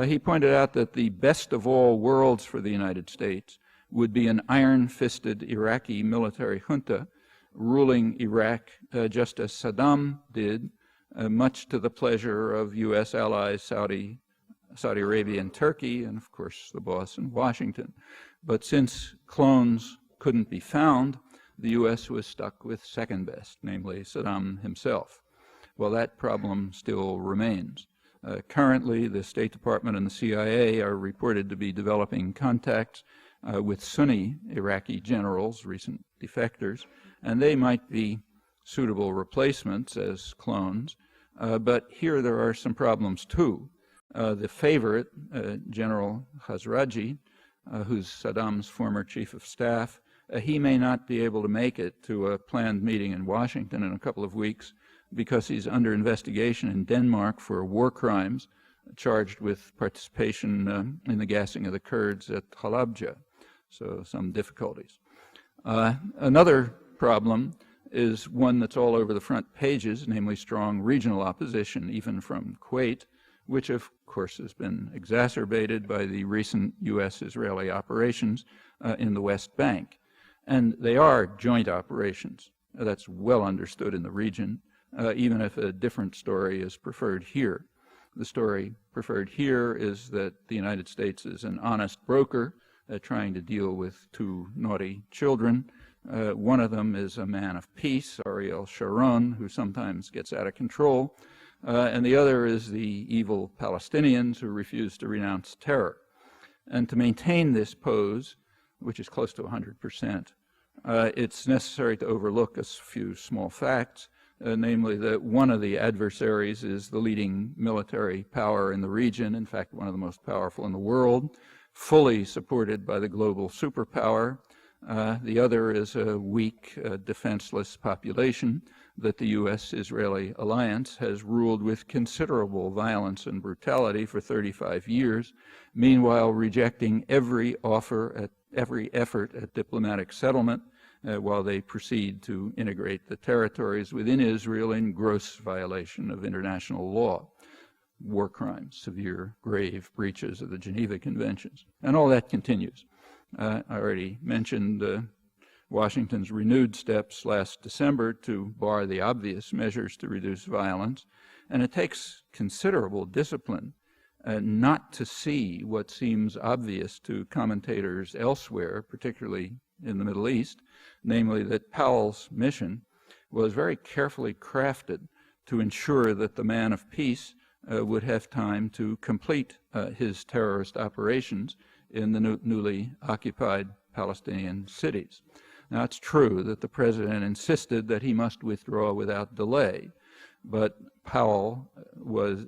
He pointed out that the best of all worlds for the United States would be an iron-fisted Iraqi military junta ruling Iraq just as Saddam did, much to the pleasure of U.S. allies Saudi Arabia and Turkey, and of course the boss in Washington. But since clones couldn't be found, the U.S. was stuck with second best, namely Saddam himself. Well, that problem still remains. Currently, the State Department and the CIA are reported to be developing contacts with Sunni Iraqi generals, recent defectors, and they might be suitable replacements as clones. But here there are some problems too. The favorite, General Khazraji, who's Saddam's former chief of staff, he may not be able to make it to a planned meeting in Washington in a couple of weeks because he's under investigation in Denmark for war crimes, charged with participation in the gassing of the Kurds at Halabja, so some difficulties. Another problem is one that's all over the front pages, namely strong regional opposition, even from Kuwait, which of course has been exacerbated by the recent U.S.-Israeli operations in the West Bank. And they are joint operations. That's well understood in the region, even if a different story is preferred here. The story preferred here is that the United States is an honest broker trying to deal with two naughty children. One of them is a man of peace, Ariel Sharon, who sometimes gets out of control, and the other is the evil Palestinians who refuse to renounce terror. And to maintain this pose, which is close to 100%, it's necessary to overlook a few small facts. namely that one of the adversaries is the leading military power in the region, in fact, one of the most powerful in the world, fully supported by the global superpower. The other is a weak, defenseless population that the U.S.-Israeli alliance has ruled with considerable violence and brutality for 35 years, meanwhile rejecting every effort at diplomatic settlement while they proceed to integrate the territories within Israel in gross violation of international law, war crimes, severe, grave breaches of the Geneva Conventions. And all that continues. I already mentioned Washington's renewed steps last December to bar the obvious measures to reduce violence, and it takes considerable discipline not to see what seems obvious to commentators elsewhere, particularly in the Middle East, namely that Powell's mission was very carefully crafted to ensure that the man of peace would have time to complete his terrorist operations in the newly occupied Palestinian cities. Now, it's true that the president insisted that he must withdraw without delay, but Powell was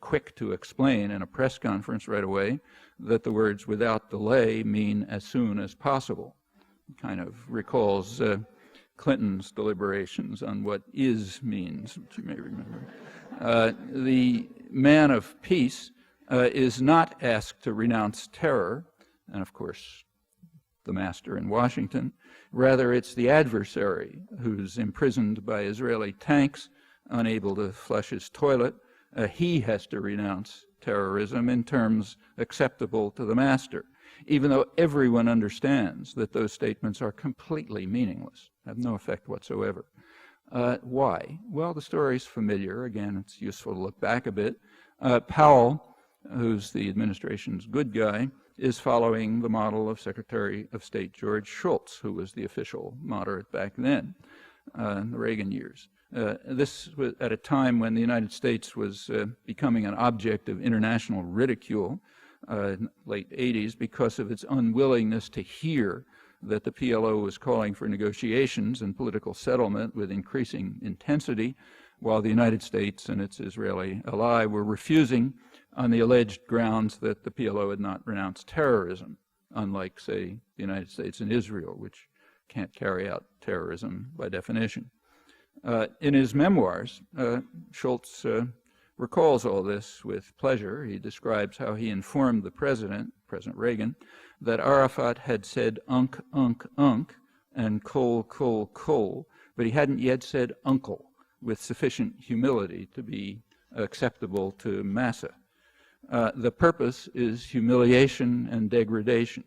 quick to explain in a press conference right away that the words "without delay" mean as soon as possible. Kind of recalls Clinton's deliberations on what "is" means, which you may remember. The man of peace is not asked to renounce terror, and of course the master in Washington. Rather, it's the adversary who's imprisoned by Israeli tanks, unable to flush his toilet. He has to renounce terrorism in terms acceptable to the master, even though everyone understands that those statements are completely meaningless, have no effect whatsoever. Why? Well, the story's familiar. Again, it's useful to look back a bit. Powell, who's the administration's good guy, is following the model of Secretary of State George Shultz, who was the official moderate back then, in the Reagan years. This was at a time when the United States was becoming an object of international ridicule, late 80s, because of its unwillingness to hear that the PLO was calling for negotiations and political settlement with increasing intensity, while the United States and its Israeli ally were refusing on the alleged grounds that the PLO had not renounced terrorism, unlike, say, the United States and Israel, which can't carry out terrorism by definition. In his memoirs, Shultz recalls all this with pleasure. He describes how he informed the President Reagan, that Arafat had said unk, and kol, but he hadn't yet said uncle with sufficient humility to be acceptable to Massa. The purpose is humiliation and degradation,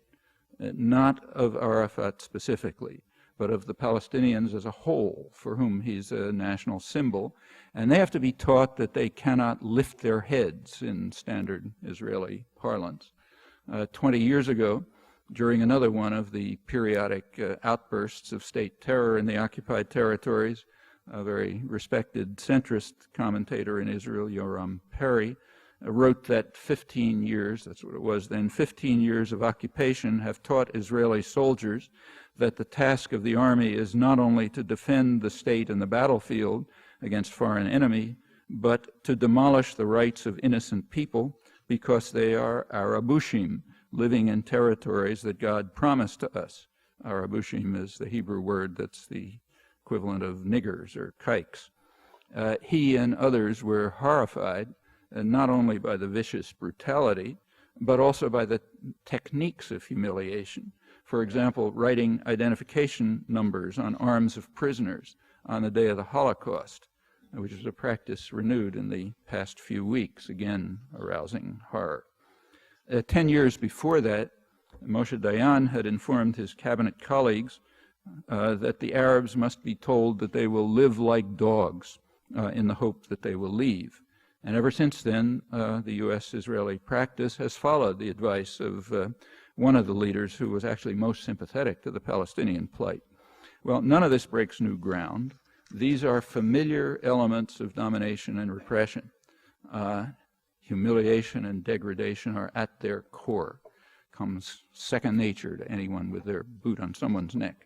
not of Arafat specifically, but of the Palestinians as a whole, for whom he's a national symbol, and they have to be taught that they cannot lift their heads in standard Israeli parlance. 20 years ago, during another one of the periodic outbursts of state terror in the occupied territories, a very respected centrist commentator in Israel, Yoram Perry, wrote that 15 years, that's what it was then, 15 years of occupation have taught Israeli soldiers that the task of the army is not only to defend the state in the battlefield against foreign enemy, but to demolish the rights of innocent people because they are Arabushim, living in territories that God promised to us. Arabushim is the Hebrew word that's the equivalent of niggers or kikes. He and others were horrified, not only by the vicious brutality, but also by the techniques of humiliation. For example, writing identification numbers on arms of prisoners on the day of the Holocaust, which is a practice renewed in the past few weeks, again arousing horror. 10 years before that, Moshe Dayan had informed his cabinet colleagues that the Arabs must be told that they will live like dogs in the hope that they will leave. And ever since then, the U.S.-Israeli practice has followed the advice of one of the leaders who was actually most sympathetic to the Palestinian plight. Well, none of this breaks new ground. These are familiar elements of domination and repression. Humiliation and degradation are at their core. Comes second nature to anyone with their boot on someone's neck.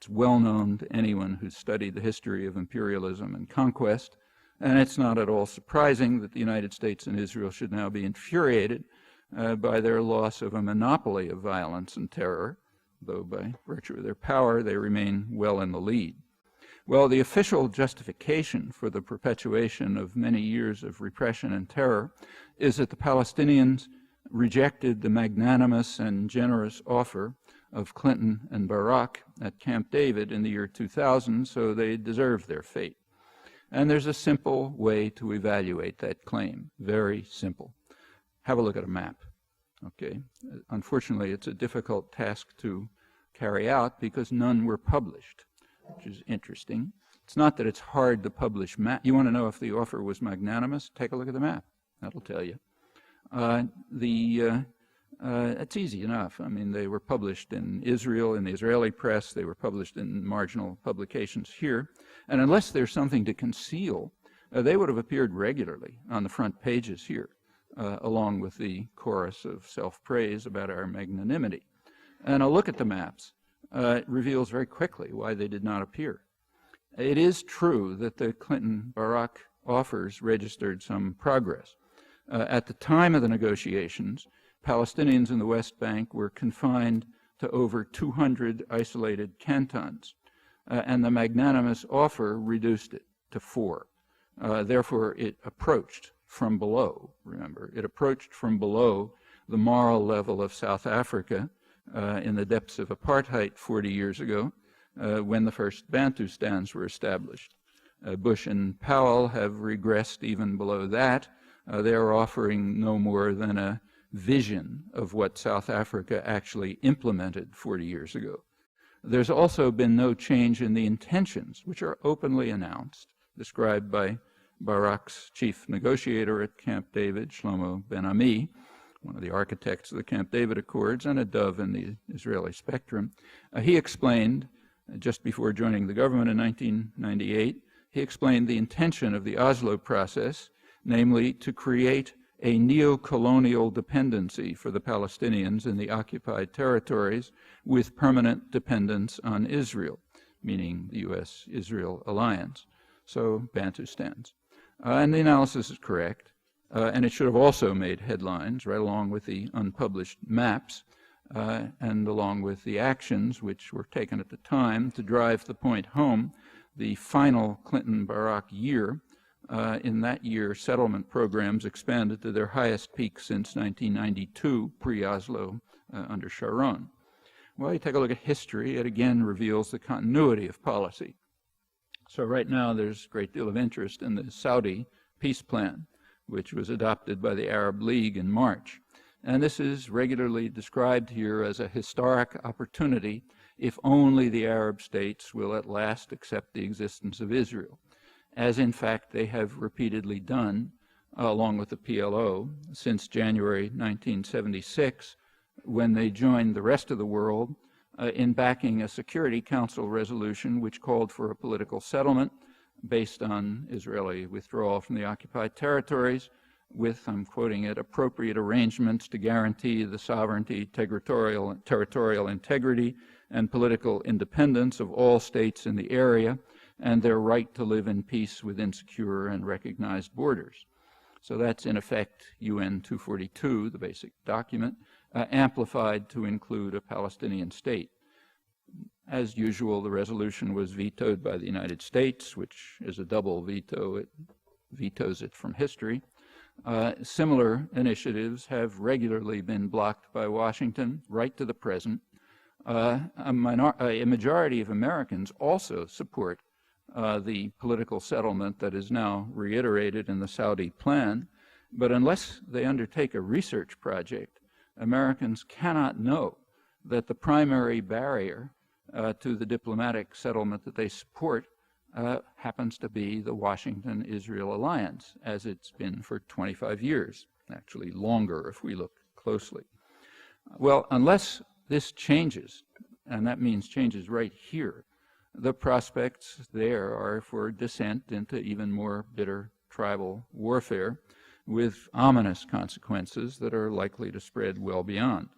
It's well known to anyone who's studied the history of imperialism and conquest, and it's not at all surprising that the United States and Israel should now be infuriated by their loss of a monopoly of violence and terror, though by virtue of their power they remain well in the lead. Well, the official justification for the perpetuation of many years of repression and terror is that the Palestinians rejected the magnanimous and generous offer of Clinton and Barak at Camp David in the year 2000, so they deserve their fate. And there's a simple way to evaluate that claim, very simple. Have a look at a map, okay? Unfortunately, it's a difficult task to carry out because none were published, which is interesting. It's not that it's hard to publish map. You want to know if the offer was magnanimous? Take a look at the map. That'll tell you. It's easy enough. I mean, they were published in Israel, in the Israeli press. They were published in marginal publications here. And unless there's something to conceal, they would have appeared regularly on the front pages here, along with the chorus of self-praise about our magnanimity. And a look at the maps reveals very quickly why they did not appear. It is true that the Clinton-Barak offers registered some progress. At the time of the negotiations, Palestinians in the West Bank were confined to over 200 isolated cantons, and the magnanimous offer reduced it to 4. Therefore, it approached from below, remember, it approached from below the moral level of South Africa in the depths of apartheid 40 years ago, when the first Bantustans were established. Bush and Powell have regressed even below that. They're offering no more than a vision of what South Africa actually implemented 40 years ago. There's also been no change in the intentions, which are openly announced, described by Barak's chief negotiator at Camp David, Shlomo Ben-Ami, one of the architects of the Camp David Accords and a dove in the Israeli spectrum. He explained, just before joining the government in 1998, he explained the intention of the Oslo process, namely to create a neo-colonial dependency for the Palestinians in the occupied territories with permanent dependence on Israel, meaning the U.S.-Israel alliance, so Bantustans. And the analysis is correct, and it should have also made headlines, right along with the unpublished maps, and along with the actions which were taken at the time to drive the point home. The final Clinton-Barak year, in that year, settlement programs expanded to their highest peak since 1992, pre-Oslo, under Sharon. Well, you take a look at history, it again reveals the continuity of policy. So right now there's a great deal of interest in the Saudi peace plan, which was adopted by the Arab League in March. And this is regularly described here as a historic opportunity if only the Arab states will at last accept the existence of Israel, as in fact they have repeatedly done, along with the PLO, since January 1976, when they joined the rest of the world in backing a Security Council resolution which called for a political settlement based on Israeli withdrawal from the occupied territories with, I'm quoting it, appropriate arrangements to guarantee the sovereignty, territorial integrity, and political independence of all states in the area, and their right to live in peace within secure and recognized borders. So that's in effect UN 242, the basic document, amplified to include a Palestinian state. As usual, the resolution was vetoed by the United States, which is a double veto. It vetoes it from history. Similar initiatives have regularly been blocked by Washington right to the present. A majority of Americans also support the political settlement that is now reiterated in the Saudi plan, but unless they undertake a research project, Americans cannot know that the primary barrier to the diplomatic settlement that they support happens to be the Washington-Israel alliance, as it's been for 25 years, actually longer if we look closely. Well, unless this changes, and that means changes right here, the prospects there are for descent into even more bitter tribal warfare with ominous consequences that are likely to spread well beyond.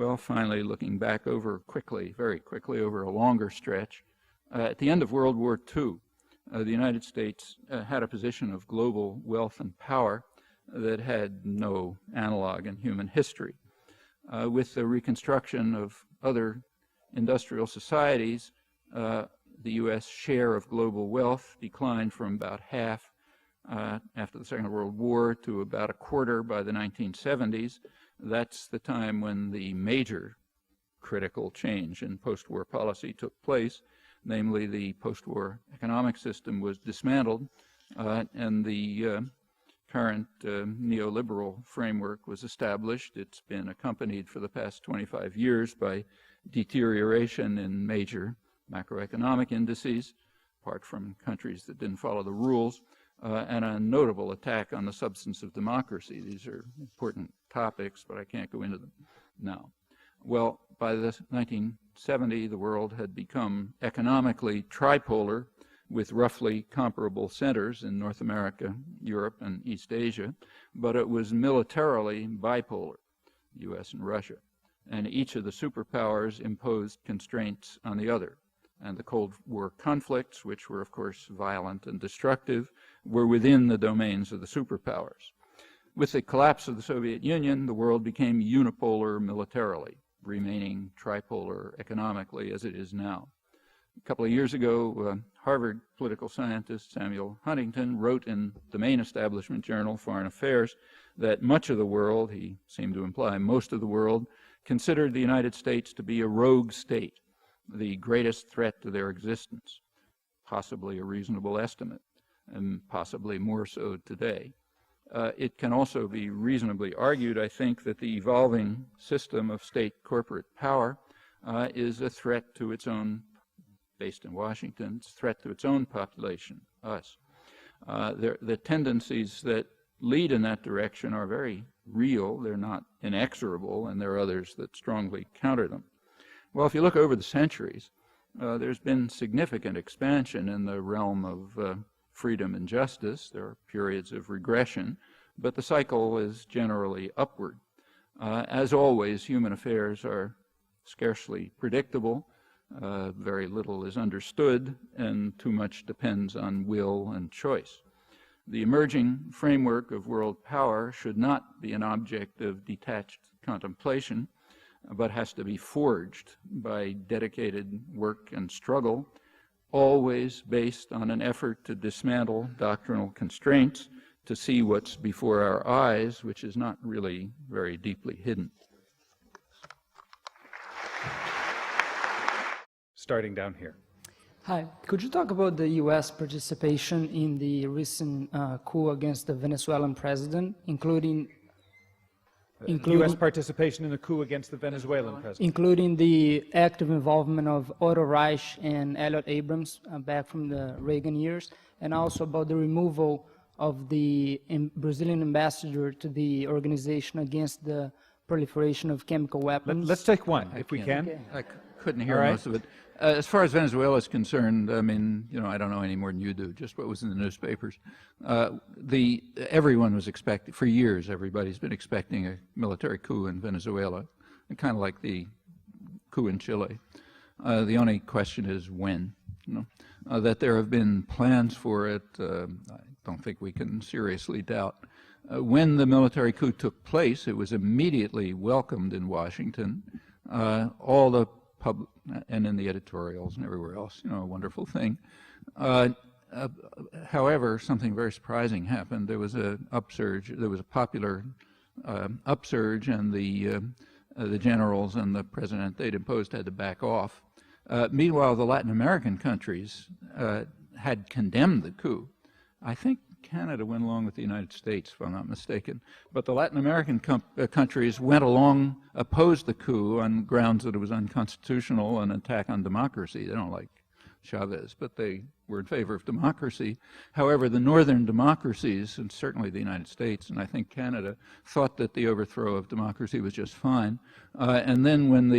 Well, finally, looking back over quickly, very quickly, over a longer stretch, at the end of World War II, the United States had a position of global wealth and power that had no analog in human history. With the reconstruction of other industrial societies, the U.S. share of global wealth declined from about half after the Second World War to about a quarter by the 1970s. That's the time when the major critical change in post-war policy took place, namely the post-war economic system was dismantled and the current neoliberal framework was established. It's been accompanied for the past 25 years by deterioration in major macroeconomic indices, apart from countries that didn't follow the rules, and a notable attack on the substance of democracy. These are important topics, but I can't go into them now. Well, by the 1970, the world had become economically tripolar, with roughly comparable centers in North America, Europe, and East Asia, but it was militarily bipolar, US and Russia. And each of the superpowers imposed constraints on the other. And the Cold War conflicts, which were of course violent and destructive, were within the domains of the superpowers. With the collapse of the Soviet Union, the world became unipolar militarily, remaining tripolar economically as it is now. A couple of years ago, Harvard political scientist Samuel Huntington wrote in the main establishment journal, Foreign Affairs, that much of the world, he seemed to imply most of the world, considered the United States to be a rogue state, the greatest threat to their existence, possibly a reasonable estimate, and possibly more so today. It can also be reasonably argued, I think, that the evolving system of state corporate power is a threat to its own, based in Washington, it's a threat to its own population, us. The tendencies that lead in that direction are very real, they're not inexorable, and there are others that strongly counter them. Well, if you look over the centuries, there's been significant expansion in the realm of freedom and justice. There are periods of regression, but the cycle is generally upward. As always, human affairs are scarcely predictable. Very little is understood, and too much depends on will and choice. The emerging framework of world power should not be an object of detached contemplation, but has to be forged by dedicated work and struggle, always based on an effort to dismantle doctrinal constraints, to see what's before our eyes, which is not really very deeply hidden. Starting down here. Hi, could you talk about the U.S. participation in the recent coup against the Venezuelan president, including U.S. participation in the coup against the Venezuelan president. Including the active involvement of Otto Reich and Elliot Abrams back from the Reagan years, and also about the removal of the Brazilian ambassador to the Organization Against the Proliferation of Chemical Weapons. Let's take one, if we can. Okay. I couldn't hear most of it. As far as Venezuela is concerned, I mean, you know, I don't know any more than you do, just what was in the newspapers. Everyone was expecting, for years, everybody's been expecting a military coup in Venezuela, kind of like the coup in Chile. The only question is when, you know. That there have been plans for it, I don't think we can seriously doubt. When the military coup took place, it was immediately welcomed in Washington. All the and in the editorials and everywhere else, you know, a wonderful thing. However, something very surprising happened. There was an upsurge. There was a popular upsurge, and the generals and the president they'd imposed had to back off. Meanwhile, the Latin American countries had condemned the coup. I think Canada went along with the United States, if I'm not mistaken. But the Latin American countries went along, opposed the coup on grounds that it was unconstitutional, an attack on democracy. They don't like Chavez, but they were in favor of democracy. However, the northern democracies, and certainly the United States, and I think Canada, thought that the overthrow of democracy was just fine. And then when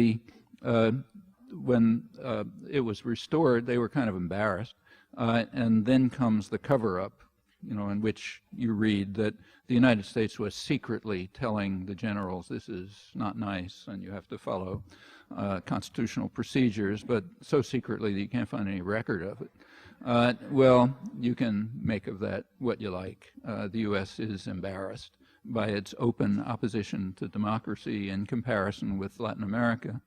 it was restored, they were kind of embarrassed. And then comes the cover-up in which you read that the United States was secretly telling the generals, this is not nice and you have to follow constitutional procedures, but so secretly that you can't find any record of it. Well, you can make of that what you like. The U.S. is embarrassed by its open opposition to democracy in comparison with Latin America,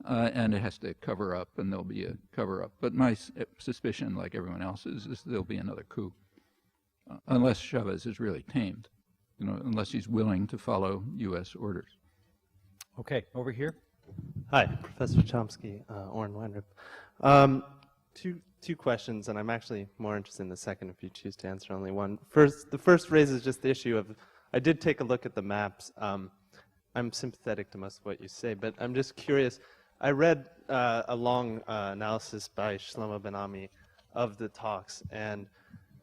and it has to cover up, and there'll be a cover-up. But my suspicion, like everyone else's, is there'll be another coup, unless Chavez is really tamed, unless he's willing to follow U.S. orders. Okay, over here. Hi, Professor Chomsky, Oren Weinrib. Two questions, and I'm actually more interested in the second if you choose to answer only one. The first raises just the issue of, I did take a look at the maps. I'm sympathetic to most of what you say, but I'm just curious. I read a long analysis by Shlomo Ben-Ami of the talks, and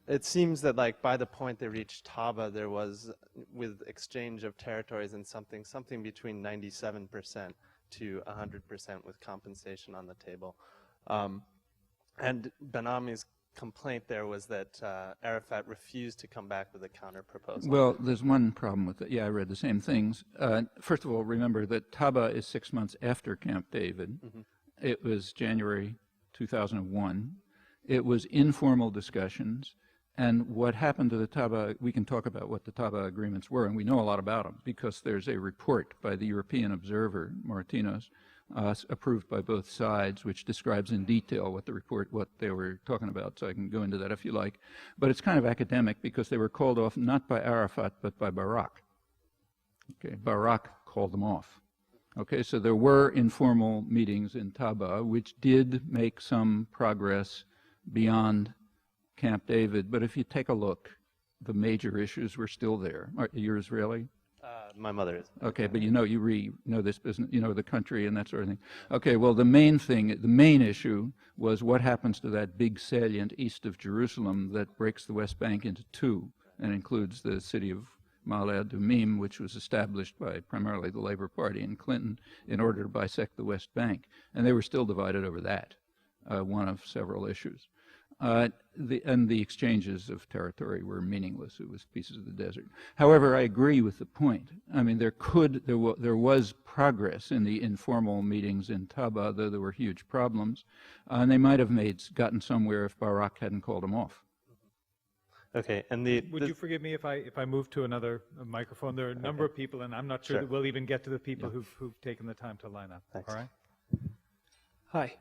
it seems that by the point they reached Taba, there was, with exchange of territories and something between 97% to 100% with compensation on the table. And Ben-Ami's complaint there was that Arafat refused to come back with a counter proposal. Well, there's one problem with it. Yeah, I read the same things. First of all, remember that Taba is 6 months after Camp David. Mm-hmm. It was January 2001. It was informal discussions. And what happened to the Taba, we can talk about what the Taba agreements were, and we know a lot about them because there's a report by the European observer, Martinos, approved by both sides, which describes in detail what they were talking about, so I can go into that if you like. But it's kind of academic because they were called off not by Arafat, but by Barak. Okay, Barak called them off. Okay, so there were informal meetings in Taba, which did make some progress beyond Camp David, but if you take a look, the major issues were still there. You're Israeli? My mother is. Okay, but you know this business, the country and that sort of thing. Okay, well, the main issue was what happens to that big salient east of Jerusalem that breaks the West Bank into two and includes the city of Ma'ale Adumim, which was established by primarily the Labor Party and Clinton in order to bisect the West Bank. And they were still divided over that, one of several issues. The exchanges of territory were meaningless. It was pieces of the desert. However, I agree with the point. I mean, there was progress in the informal meetings in Taba, though there were huge problems, and they might have gotten somewhere if Barak hadn't called them off. Okay, and would you forgive me if I move to another microphone? There are a number of people, and I'm not sure that we'll even get to the people who've taken the time to line up. Thanks. All right. Hi.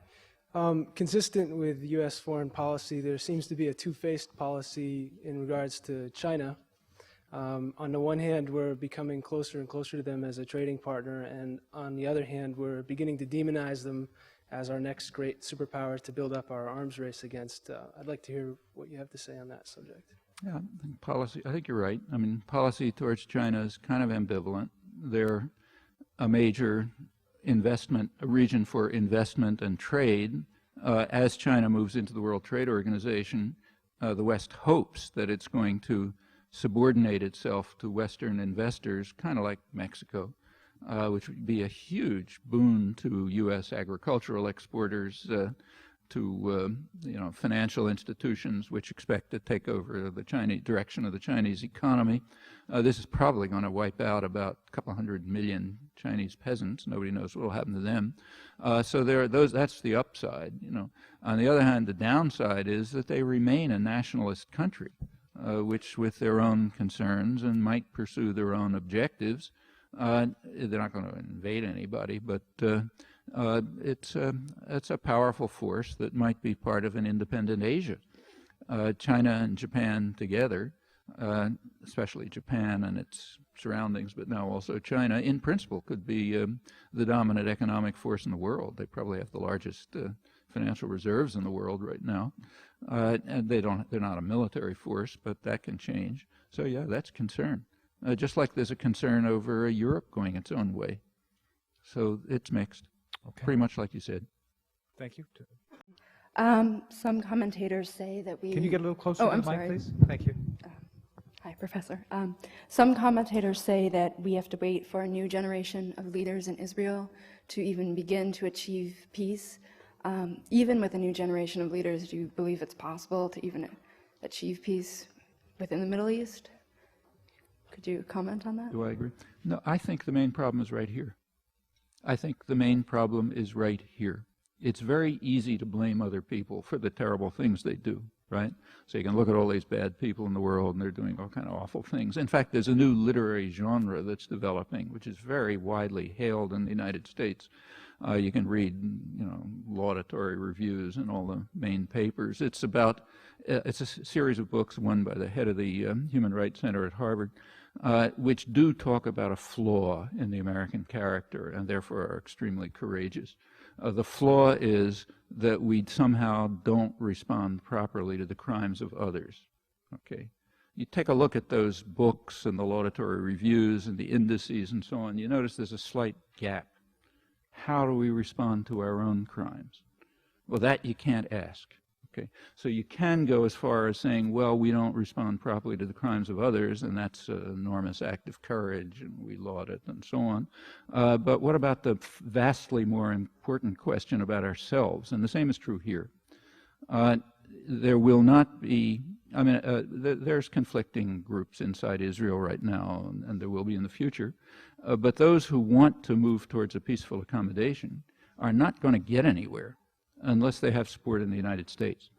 Consistent with U.S. foreign policy, there seems to be a two-faced policy in regards to China. On the one hand, we're becoming closer and closer to them as a trading partner, and on the other hand, we're beginning to demonize them as our next great superpower to build up our arms race against. I'd like to hear what you have to say on that subject. Yeah, I think you're right. I mean, policy towards China is kind of ambivalent. They're a major a region for investment and trade. As China moves into the World Trade Organization, the West hopes that it's going to subordinate itself to Western investors, kind of like Mexico, which would be a huge boon to U.S. agricultural exporters, to financial institutions which expect to take over the direction of the Chinese economy. This is probably going to wipe out about a couple 100 million Chinese peasants. Nobody knows what will happen to them. So that's the upside. On the other hand, the downside is that they remain a nationalist country, which, with their own concerns and might pursue their own objectives, they're not going to invade anybody, but it's a powerful force that might be part of an independent Asia. China and Japan together, especially Japan and its surroundings, but now also China, in principle could be the dominant economic force in the world. They probably have the largest financial reserves in the world right now, and they're not a military force, but that can change. So yeah, that's a concern. Just like there's a concern over Europe going its own way. So it's mixed. Okay. Pretty much like you said. Thank you. Some commentators say that we... Can you get a little closer to the mic, please? Thank you. Hi, Professor. Some commentators say that we have to wait for a new generation of leaders in Israel to even begin to achieve peace. Even with a new generation of leaders, do you believe it's possible to even achieve peace within the Middle East? Could you comment on that? Do I agree? No, I think the main problem is right here. I think the main problem is right here. It's very easy to blame other people for the terrible things they do, right? So you can look at all these bad people in the world and they're doing all kind of awful things. In fact, there's a new literary genre that's developing, which is very widely hailed in the United States. You can read, laudatory reviews in all the main papers. It's about, it's a series of books, one by the head of the Human Rights Center at Harvard, which do talk about a flaw in the American character and therefore are extremely courageous. The flaw is that we somehow don't respond properly to the crimes of others. Okay, you take a look at those books and the laudatory reviews and the indices and so on, you notice there's a slight gap. How do we respond to our own crimes? Well, that you can't ask. Okay, so you can go as far as saying, well, we don't respond properly to the crimes of others, and that's an enormous act of courage, and we laud it, and so on. But what about the vastly more important question about ourselves? And the same is true here. There will not be, there's conflicting groups inside Israel right now, and there will be in the future. But those who want to move towards a peaceful accommodation are not going to get anywhere unless they have support in the United States.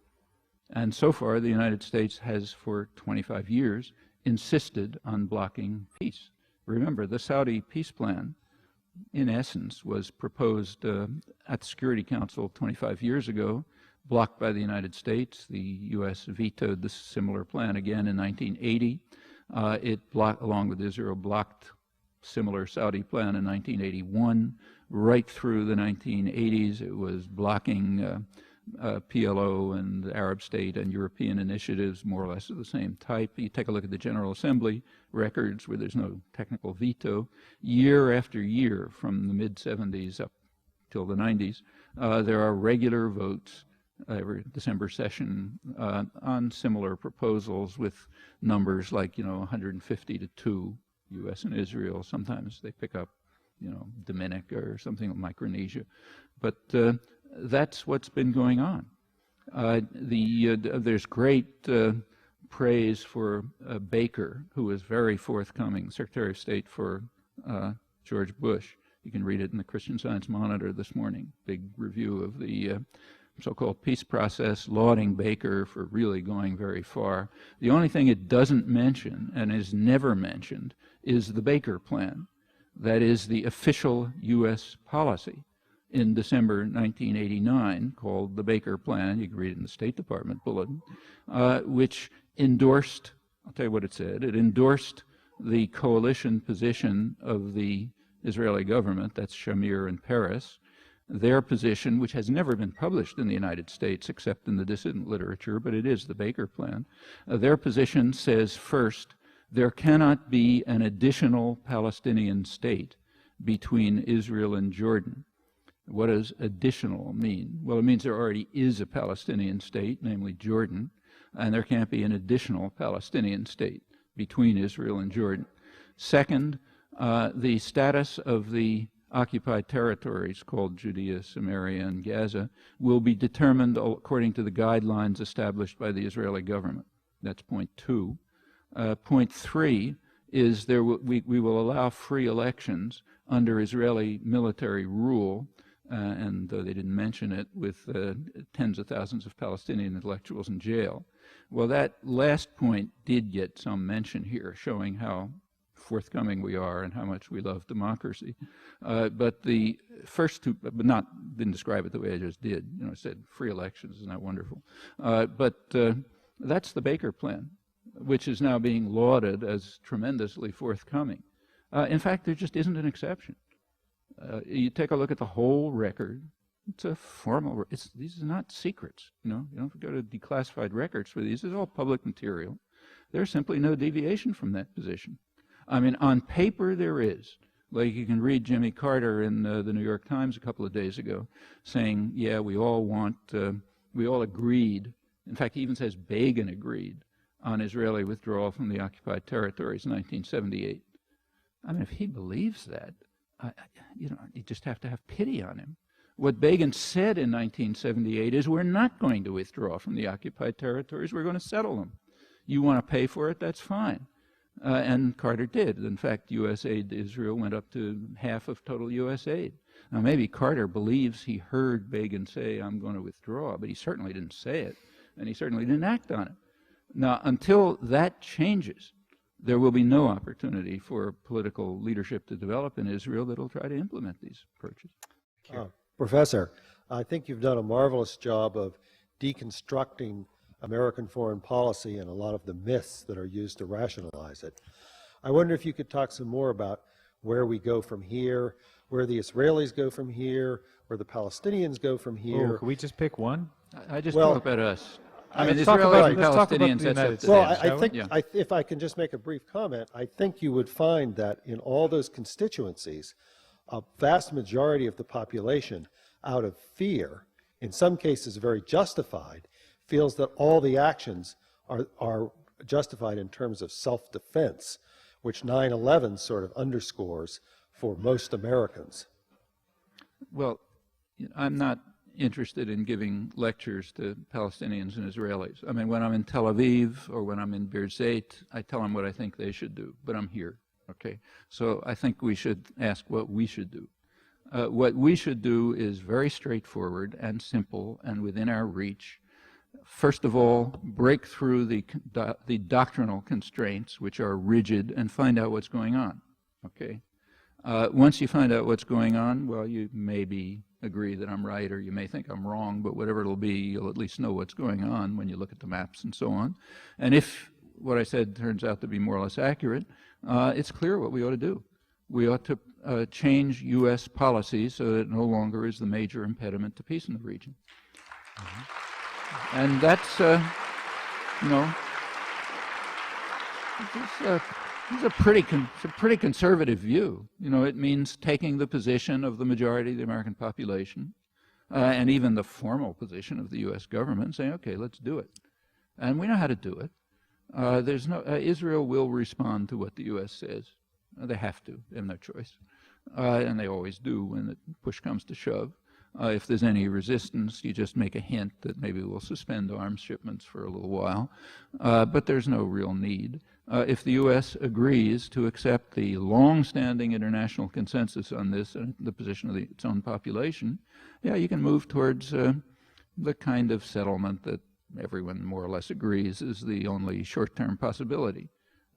And so far, the United States has, for 25 years, insisted on blocking peace. Remember, the Saudi peace plan, in essence, was proposed at the Security Council 25 years ago, blocked by the United States. The U.S. vetoed the similar plan again in 1980. It blocked, along with Israel, blocked similar Saudi plan in 1981. Right through the 1980s, it was blocking PLO and Arab state and European initiatives, more or less of the same type. You take a look at the General Assembly records where there's no technical veto. Year after year, from the mid-70s up till the 90s, there are regular votes every December session on similar proposals with numbers like, 150 to 2, U.S. and Israel. Sometimes they pick up, Dominica or something like Micronesia. But that's what's been going on. There's great praise for Baker, who was very forthcoming, Secretary of State for George Bush. You can read it in the Christian Science Monitor this morning, big review of the so-called peace process, lauding Baker for really going very far. The only thing it doesn't mention, and is never mentioned, is the Baker Plan. That is the official U.S. policy in December 1989, called the Baker Plan. You can read it in the State Department bulletin, which endorsed, I'll tell you what it said, it endorsed the coalition position of the Israeli government, that's Shamir and Peres, their position, which has never been published in the United States except in the dissident literature, but it is the Baker Plan. Their position says, first, there cannot be an additional Palestinian state between Israel and Jordan. What does additional mean? Well, it means there already is a Palestinian state, namely Jordan, and there can't be an additional Palestinian state between Israel and Jordan. Second, the status of the occupied territories called Judea, Samaria, and Gaza will be determined according to the guidelines established by the Israeli government. That's point 2. Point 3 is we will allow free elections under Israeli military rule, and though they didn't mention it, with tens of thousands of Palestinian intellectuals in jail. Well, that last point did get some mention here, showing how forthcoming we are and how much we love democracy. But the first two, didn't describe it the way I just did. I said free elections, isn't that wonderful? But that's the Baker Plan, which is now being lauded as tremendously forthcoming. In fact, there just isn't an exception. You take a look at the whole record. It's a formal, these are not secrets. You don't go to declassified records for these. It's all public material. There's simply no deviation from that position. I mean, on paper there is. Like you can read Jimmy Carter in the New York Times a couple of days ago saying, yeah, we all agreed. In fact, he even says Begin agreed on Israeli withdrawal from the occupied territories in 1978. I mean, if he believes that, you just have to have pity on him. What Begin said in 1978 is we're not going to withdraw from the occupied territories, we're going to settle them. You want to pay for it? That's fine. And Carter did. In fact, U.S. aid to Israel went up to half of total U.S. aid. Now, maybe Carter believes he heard Begin say, I'm going to withdraw, but he certainly didn't say it, and he certainly didn't act on it. Now, until that changes, there will be no opportunity for political leadership to develop in Israel that will try to implement these approaches. Professor, I think you've done a marvelous job of deconstructing American foreign policy and a lot of the myths that are used to rationalize it. I wonder if you could talk some more about where we go from here, where the Israelis go from here, where the Palestinians go from here. Oh, can we just pick one? I just Well, talk about us. I let's mean, talk Israelis about- and let's talk about Palestinians, the that's up United to Well, them. I shall we? think, Yeah. if I can just make a brief comment, I think you would find that in all those constituencies, a vast majority of the population, out of fear, in some cases very justified, feels that all the actions are justified in terms of self-defense, which 9/11 sort of underscores for most Americans. Well, I'm not interested in giving lectures to Palestinians and Israelis. I mean, when I'm in Tel Aviv or when I'm in Birzeit, I tell them what I think they should do, but I'm here, okay? So I think we should ask what we should do. What we should do is very straightforward and simple and within our reach. First of all, break through the doctrinal constraints, which are rigid, and find out what's going on, okay? Once you find out what's going on, well, you maybe agree that I'm right, or you may think I'm wrong, but whatever it'll be, you'll at least know what's going on when you look at the maps and so on. And if what I said turns out to be more or less accurate, it's clear what we ought to do. We ought to change U.S. policy so that it no longer is the major impediment to peace in the region. And that's, you know, it's a pretty conservative view. You know, it means taking the position of the majority of the American population, and even the formal position of the U.S. government, saying, okay, let's do it. And we know how to do it. Israel will respond to what the U.S. says. They have to, they have no choice. And they always do when the push comes to shove. If there's any resistance, you just make a hint that maybe we'll suspend arms shipments for a little while. But there's no real need. If the U.S. agrees to accept the long-standing international consensus on this and the position of its own population, yeah, you can move towards the kind of settlement that everyone more or less agrees is the only short-term possibility.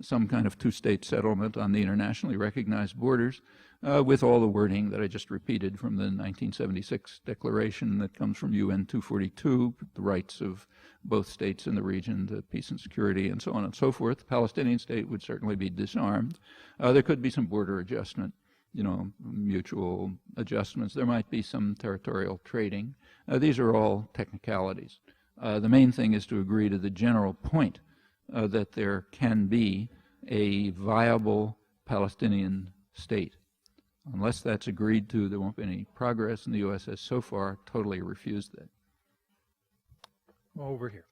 Some kind of two-state settlement on the internationally recognized borders with all the wording that I just repeated from the 1976 declaration that comes from UN 242, the rights of both states in the region to peace and security and so on and so forth. The Palestinian state would certainly be disarmed. There could be some border adjustment, you know, mutual adjustments. There might be some territorial trading. These are all technicalities. The main thing is to agree to the general point that there can be a viable Palestinian state. Unless that's agreed to, there won't be any progress, and the U.S. has so far totally refused that. Over here.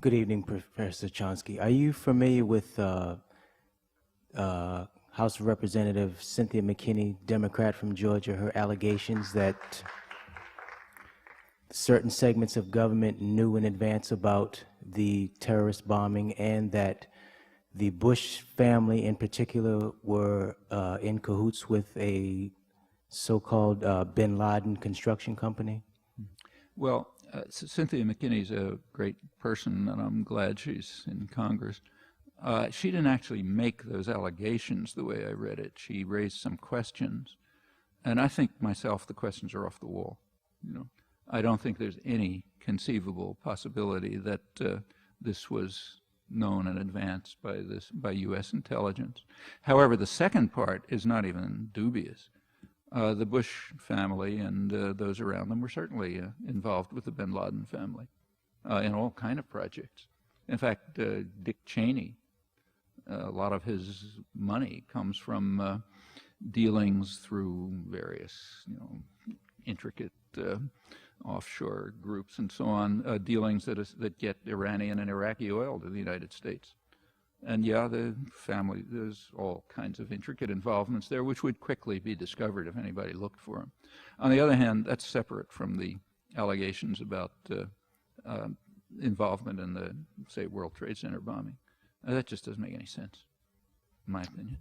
Good evening, Professor Chomsky. Are you familiar with House of Representative Cynthia McKinney, Democrat from Georgia, her allegations that certain segments of government knew in advance about the terrorist bombing and that the Bush family in particular were in cahoots with a so-called bin Laden construction company? Well, Cynthia McKinney's a great person, and I'm glad she's in Congress. She didn't actually make those allegations the way I read it. She raised some questions, and I think myself the questions are off the wall. You know, I don't think there's any conceivable possibility that this was known in advance by U.S. intelligence. However, the second part is not even dubious. The Bush family and those around them were certainly involved with the bin Laden family in all kind of projects. In fact, Dick Cheney, a lot of his money comes from dealings through various, you know, intricate offshore groups and so on, dealings that get Iranian and Iraqi oil to the United States. And yeah, the family, there's all kinds of intricate involvements there, which would quickly be discovered if anybody looked for them. On the other hand, that's separate from the allegations about involvement in the, say, World Trade Center bombing. That just doesn't make any sense, in my opinion.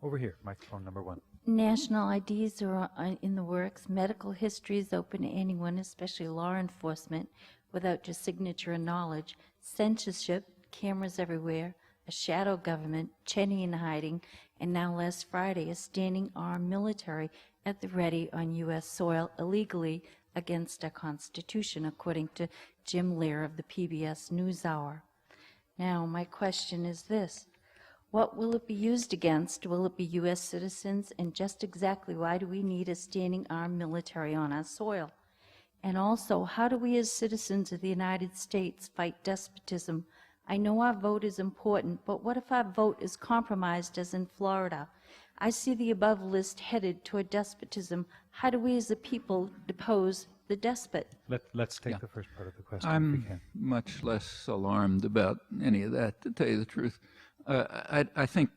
Over here, microphone number 1. National IDs are in the works. Medical history is open to anyone, especially law enforcement, without your signature and knowledge. Censorship, cameras everywhere, a shadow government, Cheney in hiding, and now last Friday, a standing armed military at the ready on U.S. soil illegally against our Constitution, according to Jim Lear of the PBS NewsHour. Now, my question is this. What will it be used against? Will it be U.S. citizens? And just exactly why do we need a standing armed military on our soil? And also, how do we as citizens of the United States fight despotism? I know our vote is important, but what if our vote is compromised as in Florida? I see the above list headed toward despotism. How do we as a people depose the despot? Let's take the first part of the question if we I'm can. much less alarmed about any of that, to tell you the truth. I think,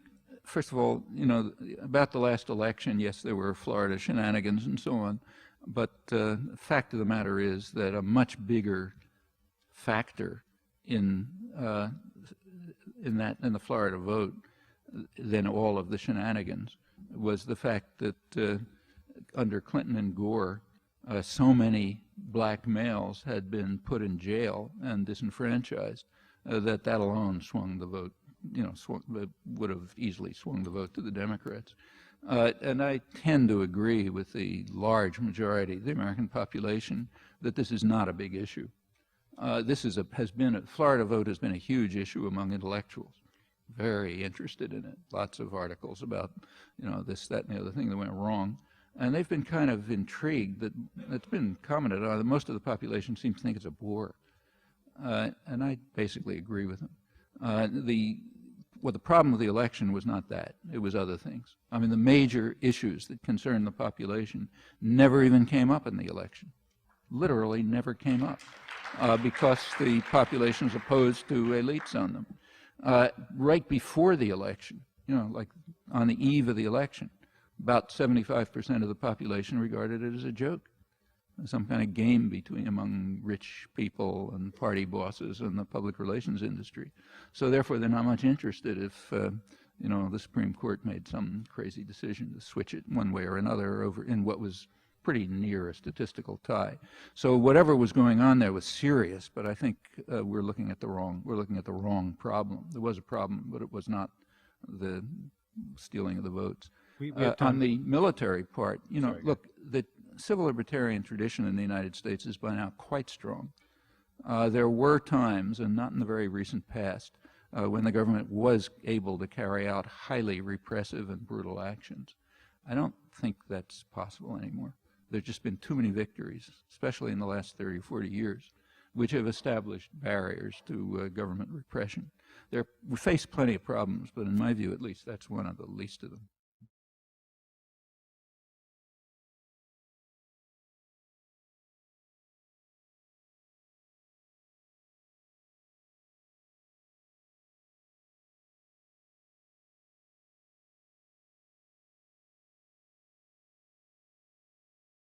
first of all, you know, about the last election, yes, there were Florida shenanigans and so on, but the fact of the matter is that a much bigger factor in the Florida vote than all of the shenanigans was the fact that under Clinton and Gore, so many black males had been put in jail and disenfranchised that alone swung the vote. You know, would have easily swung the vote to the Democrats. And I tend to agree with the large majority of the American population that this is not a big issue. Florida vote has been a huge issue among intellectuals, very interested in it. Lots of articles about, you know, this, that, and the other thing that went wrong. And they've been kind of intrigued that it's been commented on that most of the population seems to think it's a bore. And I basically agree with them. The problem with the election was not that. It was other things. I mean, the major issues that concern the population never even came up in the election. Literally never came up because the population is opposed to elites on them. Right before the election, you know, like on the eve of the election, about 75% of the population regarded it as a joke. Some kind of game among rich people and party bosses and the public relations industry. So therefore, they're not much interested if, you know, the Supreme Court made some crazy decision to switch it one way or another over in what was pretty near a statistical tie. So whatever was going on there was serious, but I think we're looking at the wrong problem. There was a problem, but it was not the stealing of the votes. We have time. On the military part, you know, look, the civil libertarian tradition in the United States is by now quite strong. There were times, and not in the very recent past, when the government was able to carry out highly repressive and brutal actions. I don't think that's possible anymore. There's just been too many victories, especially in the last 30 or 40 years, which have established barriers to government repression. We face plenty of problems, but in my view, at least, that's one of the least of them.